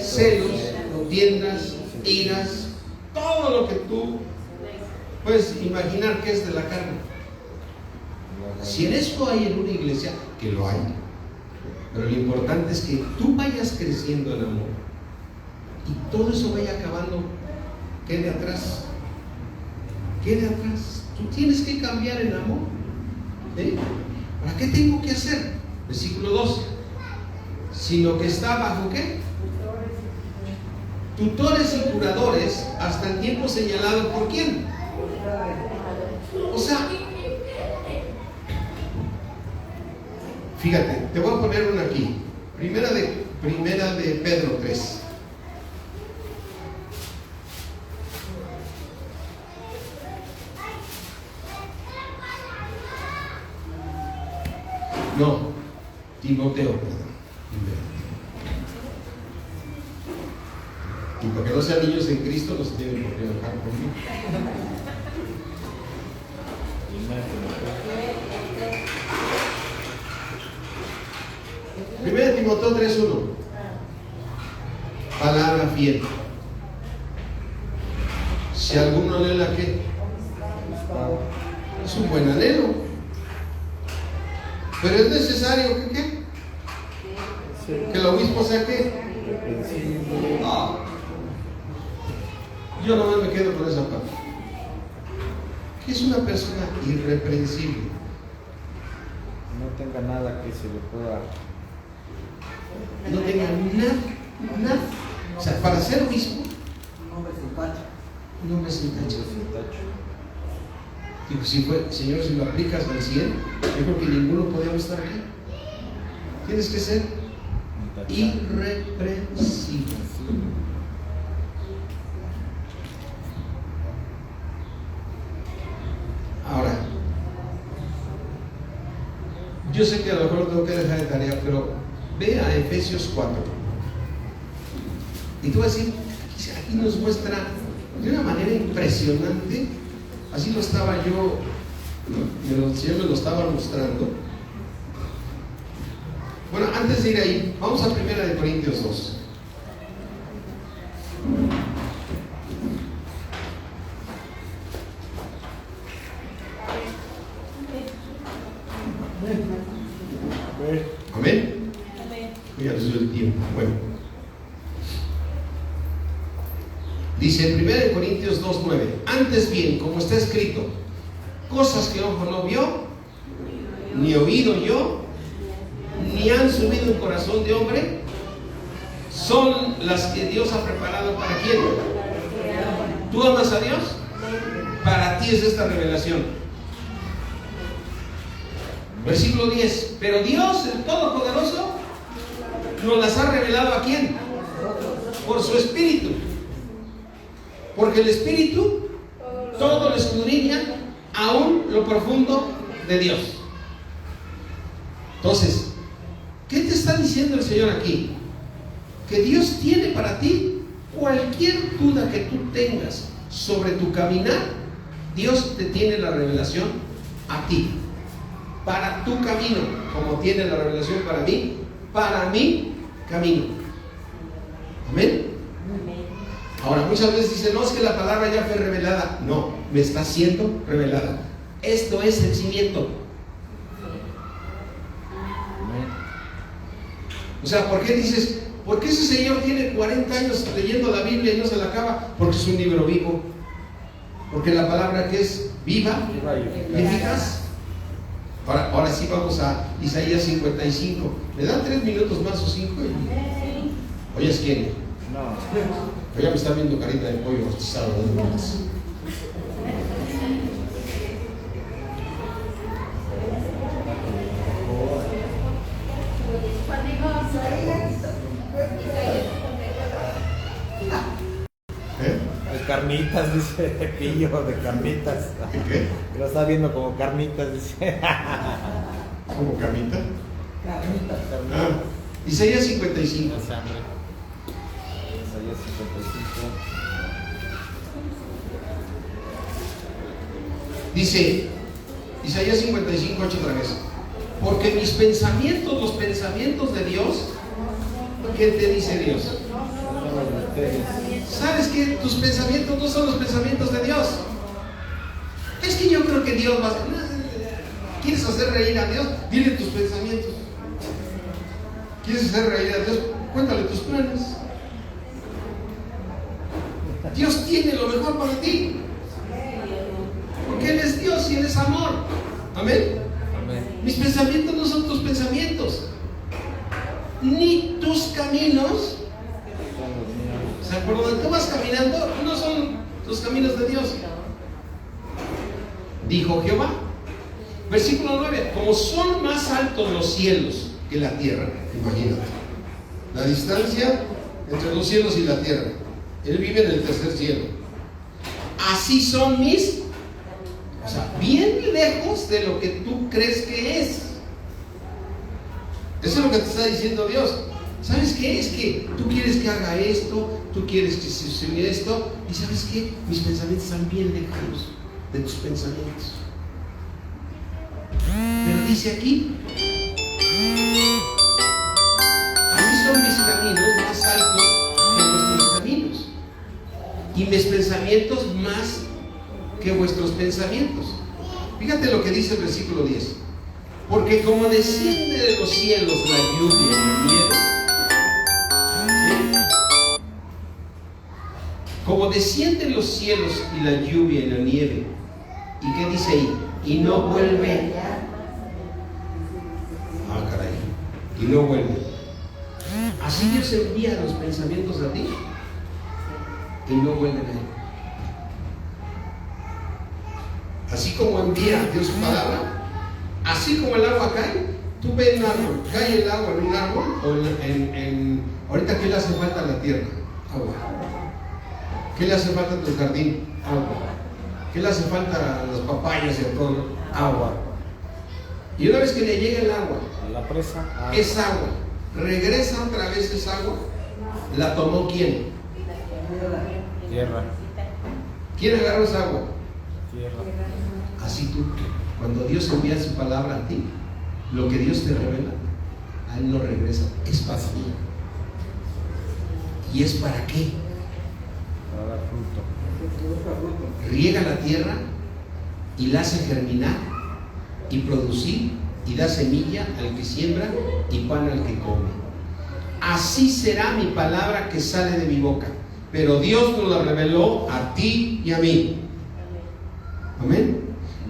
Celos, contiendas, iras, todo lo que tú puedes imaginar que es de la carne. Si en eso hay en una iglesia, que lo hay, pero lo importante es que tú vayas creciendo en amor y todo eso vaya acabando, quede atrás. Quede atrás. Tú tienes que cambiar en amor. ¿Sí? ¿Para qué tengo que hacer? Versículo 12. Sino que está bajo ¿qué? Tutores y curadores hasta el tiempo señalado por quién. O sea, fíjate, te voy a poner una aquí. Primera de Pedro 3. No, Timoteo, perdón. Y porque no sean niños en Cristo, no se tienen por qué dejar conmigo. Primera de Timoteo 3:1. Palabra fiel. Si alguno anhela ¿qué? Es un buen anhelo. Pero es necesario que ¿qué? Que el obispo sea ¿qué? No. Yo nomás me quedo con esa parte. ¿Qué es una persona irreprensible? No tenga nada que se le pueda. No tenga nada. O sea, para ser obispo, Hombre sin tacho. no me sin tacho. Sin tacho. Digo, Señor, si lo aplicas al 100, yo creo que ninguno podíamos estar aquí. Tienes que ser irreprensible. Ahora, yo sé que a lo mejor lo tengo que dejar de tarea, pero ve a Efesios 4. Y tú vas a decir, aquí nos muestra de una manera impresionante. Así lo estaba yo, el Señor me lo estaba mostrando. Bueno, antes de ir ahí, vamos a 1 Corintios 2. Amén. Ya les doy el tiempo. Bueno. Dice en 1 Corintios 2:9: antes bien, como está escrito, cosas que ojo no vio, ni oído yo, ni han subido en corazón de hombre, son las que Dios ha preparado para quién. ¿Tú amas a Dios? Para ti es esta revelación. Versículo 10: pero Dios, el Todopoderoso, nos las ha revelado ¿a quién? Por su Espíritu. Porque el Espíritu todo lo escudriña, aún lo profundo de Dios. Entonces, ¿qué te está diciendo el Señor aquí? Que Dios tiene para ti cualquier duda que tú tengas sobre tu caminar. Dios te tiene la revelación a ti, para tu camino, como tiene la revelación para mi camino. Amén. Ahora, muchas veces dicen, no, es que la palabra ya fue revelada. No, me está siendo revelada. Esto es el cimiento. O sea, ¿por qué dices, por qué ese señor tiene 40 años leyendo la Biblia y no se la acaba? Porque es un libro vivo. Porque la palabra que es viva y eficaz. Ahora sí vamos a Isaías 55. ¿Me dan 3 minutos más o 5? ¿Oyes quién? No. Ya me está viendo carita de pollo rostizado de nueces. De carnitas, dice Pillo, de carnitas. ¿Qué? Que lo está viendo como carnitas, dice. ¿Como carnita? Carnitas. Ah, Isaías 55. Isaías 55. Dice Isaías 55, 8 otra vez: porque mis pensamientos, los pensamientos de Dios, ¿qué te dice Dios? ¿Sabes que tus pensamientos no son los pensamientos de Dios? Es que yo creo que Dios va a... ¿Quieres hacer reír a Dios? Dile tus pensamientos. ¿Quieres hacer reír a Dios? Cuéntale tus planes. Dios tiene lo mejor para ti, porque Él es Dios y Él es amor. Amén. Amén. Mis pensamientos no son tus pensamientos, ni tus caminos. O sea, por donde tú vas caminando no son los caminos de Dios, dijo Jehová. Versículo 9: como son más altos los cielos que la tierra. Imagínate la distancia entre los cielos y la tierra. Él vive en el tercer cielo. Así son mis, o sea, bien lejos de lo que tú crees que es. Eso es lo que te está diciendo Dios. ¿Sabes qué? Es que tú quieres que haga esto, tú quieres que se suceda esto, y ¿sabes qué? Mis pensamientos están bien lejanos de tus pensamientos. Pero dice aquí: así son mis caminos más altos que vuestros caminos, y mis pensamientos más que vuestros pensamientos. Fíjate lo que dice el versículo 10: porque como desciende de los cielos la lluvia y el hielo, como descienden los cielos y la lluvia y la nieve. ¿Y qué dice ahí? Y no vuelve. Ah, caray. Y no vuelve. Así Dios envía los pensamientos a ti y no vuelven a él. Así como envía Dios su palabra, así como el agua cae, tú ves un árbol, cae el agua en un árbol, o ahorita ¿qué le hace falta a la tierra? Agua. ¿Qué le hace falta a tu jardín? Agua. ¿Qué le hace falta a las papayas y a todo? Agua. Y una vez que le llega el agua, A la presa. es agua, regresa otra vez esa agua, ¿la tomó quién? Tierra. ¿Quién agarró esa agua? Tierra. Así tú, cuando Dios envía su palabra a ti, lo que Dios te revela, a Él no regresa, es para ti. ¿Y es para qué? Para dar fruto. Riega la tierra y la hace germinar y producir y da semilla al que siembra y pan al que come. Así será mi palabra que sale de mi boca, pero Dios nos la reveló a ti y a mí. Amén.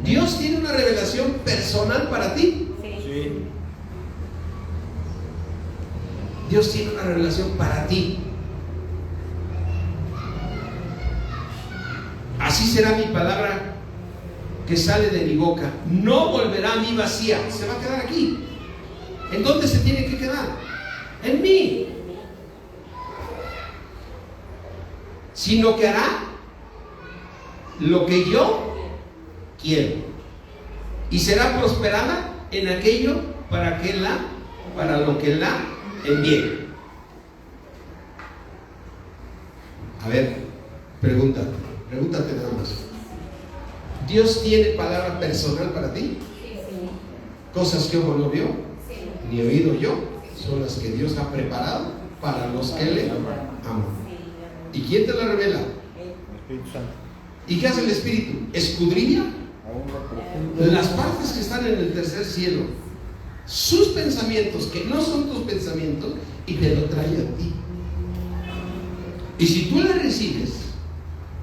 Dios tiene una revelación personal para ti. Sí. Dios tiene una revelación para ti. Así será mi palabra que sale de mi boca. No volverá a mí vacía. Se va a quedar aquí. ¿En dónde se tiene que quedar? En mí. Sino que hará lo que yo quiero. Y será prosperada en aquello para lo que la envíe. A ver, pregúntate nada más. ¿Dios tiene palabra personal para ti? Cosas que ojo no vio, ni oído yo, son las que Dios ha preparado para los que le aman. ¿Y quién te la revela? El Espíritu Santo. ¿Y qué hace el Espíritu? Escudriña Aún lo profundo. las partes que están en el tercer cielo, sus pensamientos que no son tus pensamientos, y te lo trae a ti. Y si tú la recibes,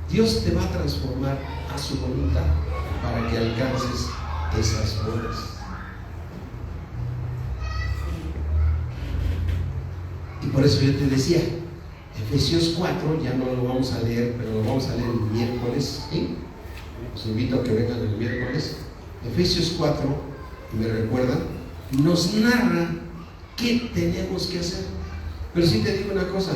Dios te va a transformar a su voluntad para que alcances esas cosas. Y por eso yo te decía, Efesios 4, ya no lo vamos a leer, pero lo vamos a leer el miércoles, ¿sí? Los invito a que vengan el miércoles. Efesios 4, y me recuerdan, nos narra qué tenemos que hacer. Pero sí te digo una cosa,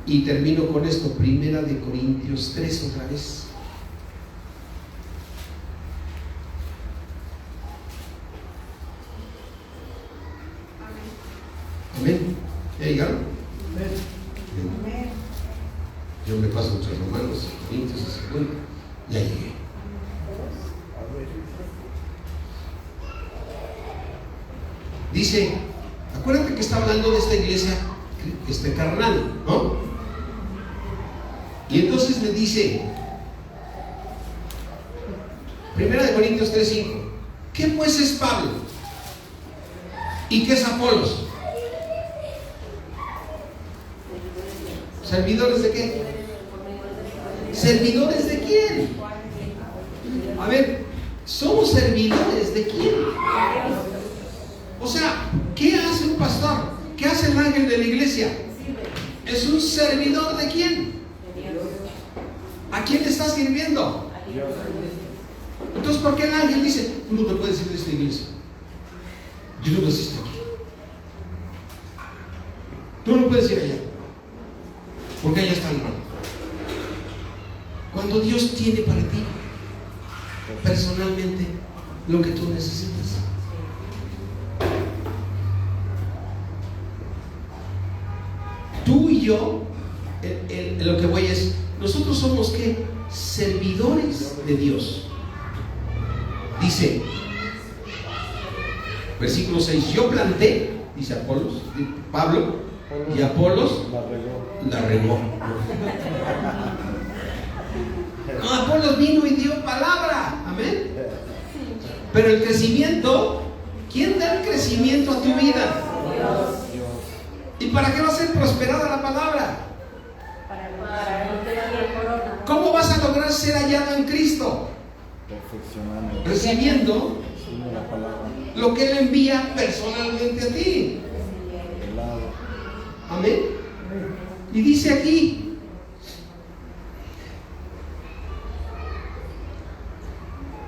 y termino con esto, 1 Corintios 3 otra vez. Amén. ¿Ya llegaron? Bien. Yo me paso entre Romanos, Corintios y 2. Ya llegué. Dice, acuérdate que está hablando de esta iglesia carnal, ¿no? Y entonces le dice, 1 Corintios 3:5, ¿qué pues es Pablo? ¿Y qué es Apolos? ¿Servidores de qué? ¿Servidores de quién? A ver, ¿somos servidores de quién? O sea, ¿qué hace un pastor? ¿Qué hace el ángel de la iglesia? ¿Es un servidor de quién? ¿A quién le está sirviendo? Entonces, ¿por qué el ángel dice, tú no te puedes ir de esta iglesia? Yo no naciste aquí. Tú no puedes ir allá, porque allá está el mal. Cuando Dios tiene para ti personalmente lo que tú necesitas. Tú y yo, lo que voy es, nosotros somos ¿qué? Servidores de Dios. Dice, versículo 6, yo planté, dice Pablo, y Apolos la regó. No, Apolos vino y dio palabra, amén. Pero el crecimiento, ¿quién da el crecimiento a tu vida? Dios. ¿Y para qué va a ser prosperada la palabra? Para no quedar ser hallado en Cristo? Perfeccionando. Recibiendo Sigue la palabra. lo que Él envía personalmente a ti. El lado. Amén. Y dice aquí,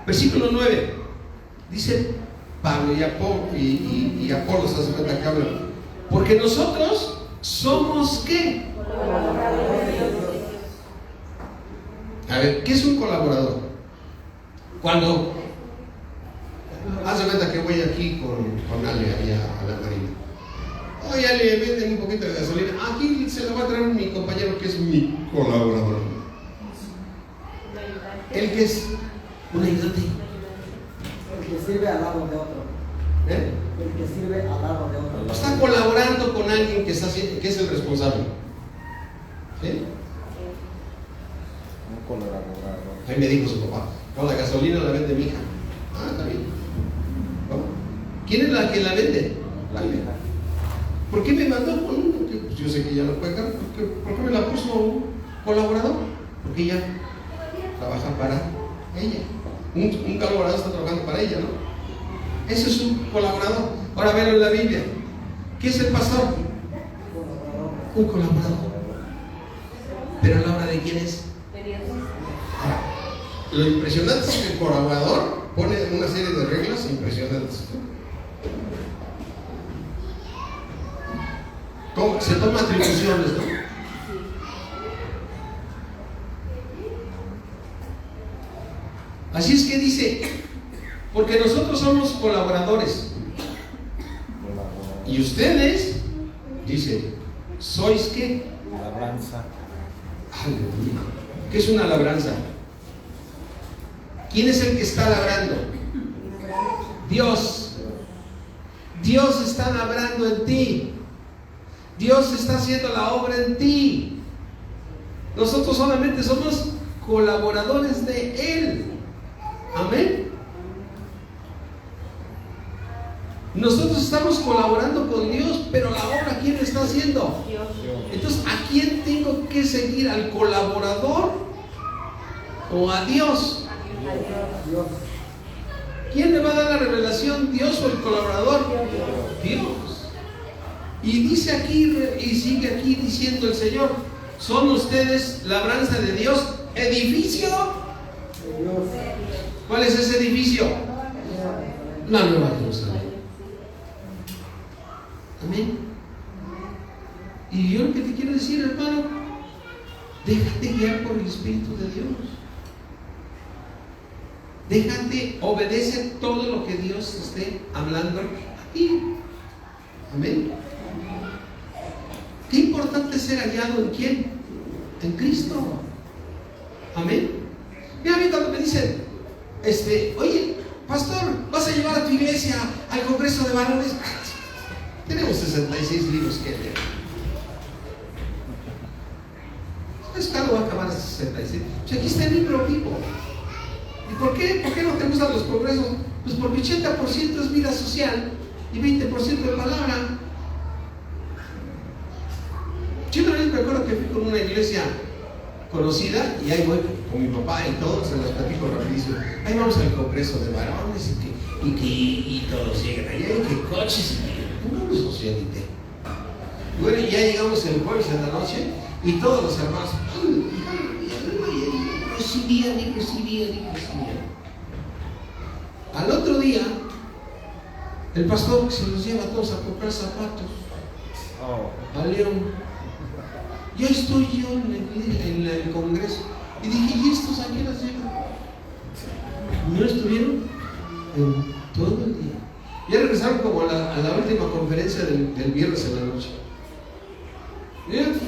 versículo 9, dice Pablo y Apolos, hace cuenta que hablan, porque nosotros somos ¿qué? A ver, ¿qué es un colaborador? Cuando haz de cuenta que voy aquí con Ale allá a la marina. Oye, Ale, venden un poquito de gasolina. Aquí se lo va a traer mi compañero que es mi colaborador. El que es un ayudante. El que sirve al lado de otro. ¿Eh? El que sirve al lado de otro. Está colaborando con alguien que es el responsable. ¿Sí? Un colaborador. Ahí me dijo su papá, no, la gasolina la vende mi hija. Ah, está bien. ¿Cómo? ¿Quién es la que la vende? La hija. ¿Por qué me mandó? Bueno, pues yo sé que ella no puede cargar. ¿Por qué me la puso un colaborador? Porque ella trabaja para ella. Un colaborador está trabajando para ella, ¿no? Ese es un colaborador. Ahora velo en la Biblia. ¿Qué es el pastor? Un colaborador. Pero a la hora de quién es. Ahora, lo impresionante es que el colaborador pone una serie de reglas impresionantes. Se toma atribuciones, ¿no? Así es que dice, porque nosotros somos colaboradores. Y ustedes, dice, ¿sois qué? Labranza. Aleluya. ¿Qué es una labranza? ¿Quién es el que está labrando? Dios. Dios está labrando en ti. Dios está haciendo la obra en ti. Nosotros solamente somos colaboradores de Él. Amén. Nosotros estamos colaborando con Dios, pero la obra ¿quién está haciendo? Dios. Entonces, ¿a quién tengo que seguir? ¿Al colaborador o a Dios? Dios. ¿Quién le va a dar la revelación? ¿Dios o el colaborador? Dios. Y dice aquí, y sigue aquí diciendo el Señor, ¿son ustedes labranza de Dios? ¿Edificio? Dios. ¿Cuál es ese edificio? La Nueva Jerusalén. Amén. Y yo lo que te quiero decir, hermano, déjate guiar por el Espíritu de Dios. Déjate, obedece todo lo que Dios esté hablando a ti. Amén. Qué importante es ser hallado en quién? En Cristo. Amén. Mira, a mí cuando me dicen, oye, pastor, ¿vas a llevar a tu iglesia al Congreso de Varones? Tenemos 66 libros que leer. ¿Sabes cuándo va a acabar a 66? O sea, aquí está el libro vivo. ¿Y por qué? ¿Por qué no te gustan los congresos? Pues porque 80% es vida social y 20% de palabra. Yo una vez me acuerdo que fui con una iglesia conocida y ahí voy con mi papá y todos, se los platico rapidísimo. Ahí vamos al Congreso de Varones y todos llegan allá y que coches y no los socialité. Bueno, y ya llegamos el jueves en la noche y todos los hermanos recibían. Al otro día, el pastor se los lleva a todos a comprar zapatos a León. Ya estoy yo en el Congreso y dije, ¿y estos a qué las llevan? No estuvieron en todo el día. Ya regresaron como a la última conferencia del viernes en la noche.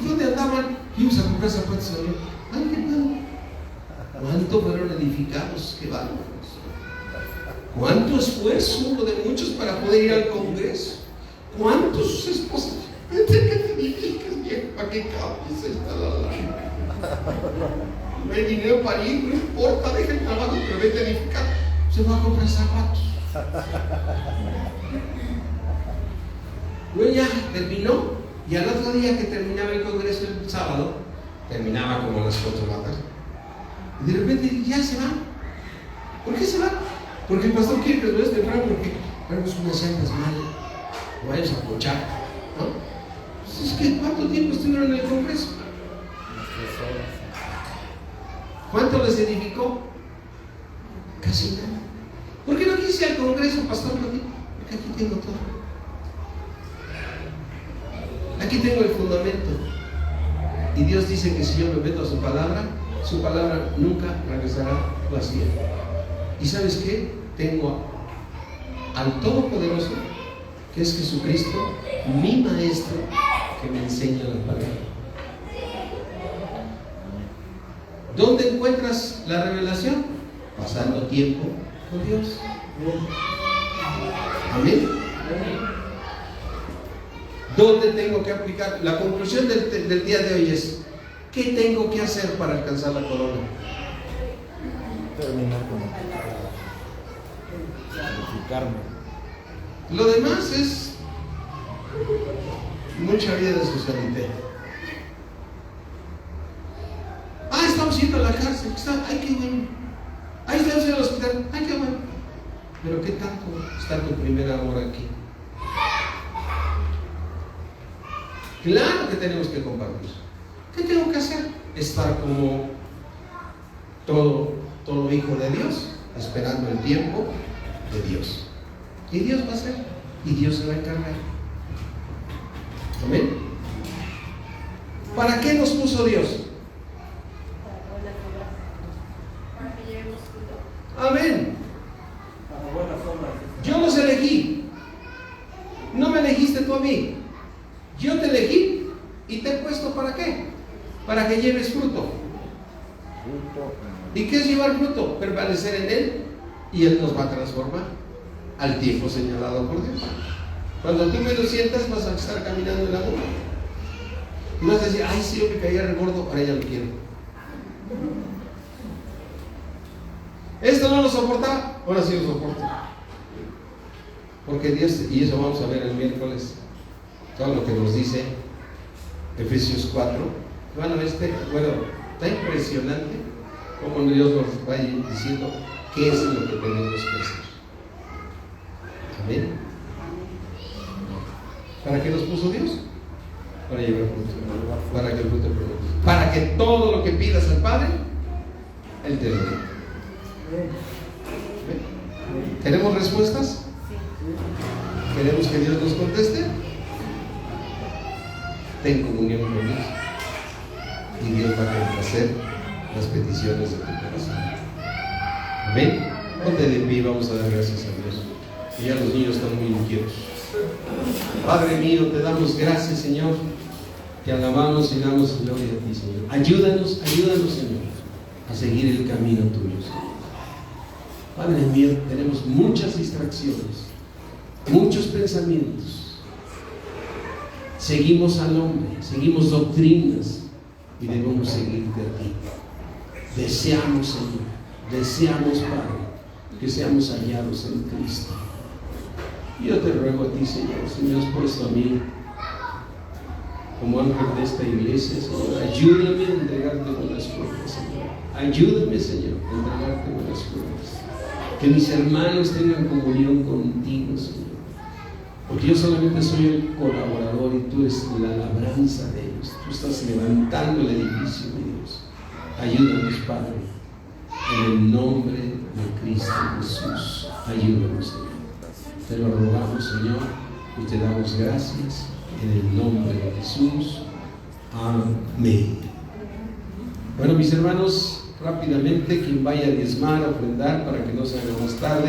¿Dónde andaban? Fuimos a comprar zapatos a León. Ay, qué padre. ¿Cuánto fueron edificados? Qué bárbaros. ¿Cuánto esfuerzo hubo de muchos para poder ir al Congreso? ¿Cuántos esposos? Vete que te edifiques, viejo, ¿para qué cambies esta la? No hay dinero para ir, no importa, deja el trabajo, pero vete a edificar. Se va a comprar zapatos. Luego ya terminó, y al otro día que terminaba el Congreso el sábado, terminaba como a las 4 de la tarde. Y de repente ya se va. ¿Por qué se va? Porque el pastor quiere que nos vayas temprano porque tenemos unas llantas mal, no vayas a ponchar, ¿no? Pues es que ¿cuánto tiempo estuvieron en el Congreso? ¿Cuánto les edificó? Casi nada. ¿Por qué no quise al Congreso, pastor? Porque aquí tengo todo. Aquí tengo el fundamento. Y Dios dice que si yo me meto a su palabra nunca regresará vacía. ¿Y sabes qué? Tengo al Todopoderoso, que es Jesucristo, mi Maestro, que me enseña la palabra. ¿Dónde encuentras la revelación? Pasando tiempo con Dios. Amén. ¿Dónde tengo que aplicar? La conclusión del día de hoy es: ¿qué tengo que hacer para alcanzar la corona? Terminar con edificarme. Lo demás es mucha vida de socialité. Estamos yendo a la cárcel. Ay, qué bueno. Ahí estamos en el hospital. Ay, qué bueno. Pero ¿qué tanto está tu primera hora aquí? Claro que tenemos que compartir. ¿Qué tengo que hacer? Estar como todo hijo de Dios, esperando el tiempo de Dios. Y Dios va a hacer, y Dios se va a encargar. Amén. ¿Para qué nos puso Dios? Para que llevemos fruto. Amén. Para buenas obras. Yo los elegí. No me elegiste tú a mí. Yo te elegí y te he puesto ¿para qué? Para que lleves fruto. ¿Y qué es llevar fruto? Permanecer en Él, y Él nos va a transformar al tiempo señalado por Dios. Cuando tú me lo sientas, vas a estar caminando en la nube. Y vas a decir: ay, sí, yo me caía re gordo, ahora ya lo quiero. Esto no lo soportaba, ahora sí lo soporto. Porque Dios, y eso vamos a ver el miércoles, todo lo que nos dice Efesios 4. Bueno, está impresionante cómo Dios nos va diciendo qué es lo que tenemos que hacer. Amén. ¿Para qué nos puso Dios? Para llevar fruto. Para que el fruto produzca. Para que todo lo que pidas al Padre, Él te lo dé. ¿Queremos respuestas? ¿Queremos que Dios nos conteste? Ten comunión con Dios y Dios va a complacer las peticiones de tu corazón. Amén. Ponte de pie y vamos a dar gracias a Dios. Y ya los niños están muy inquietos. Padre mío, te damos gracias, Señor. Te alabamos y damos gloria a ti, Señor. Ayúdanos, Señor, a seguir el camino tuyo, Señor. Padre mío, tenemos muchas distracciones, muchos pensamientos. Seguimos al hombre, seguimos doctrinas y debemos seguirte a ti. Deseamos, Señor, Padre, que seamos hallados en Cristo. Yo te ruego a ti, Señor, si me has puesto a mí como ángel de esta iglesia, Señor, ayúdame a entregarte buenas frutas, Señor. Ayúdame, Señor, a entregarte buenas frutas. Que mis hermanos tengan comunión contigo, Señor. Porque yo solamente soy el colaborador y tú eres la labranza de ellos. Tú estás levantando el edificio, mi Dios. Ayúdanos, Padre, en el nombre de Cristo Jesús. Ayúdanos, Señor. Te lo rogamos, Señor, y te damos gracias en el nombre de Jesús. Amén. Bueno, mis hermanos, rápidamente, quien vaya a diezmar, a ofrendar para que no se haga más tarde.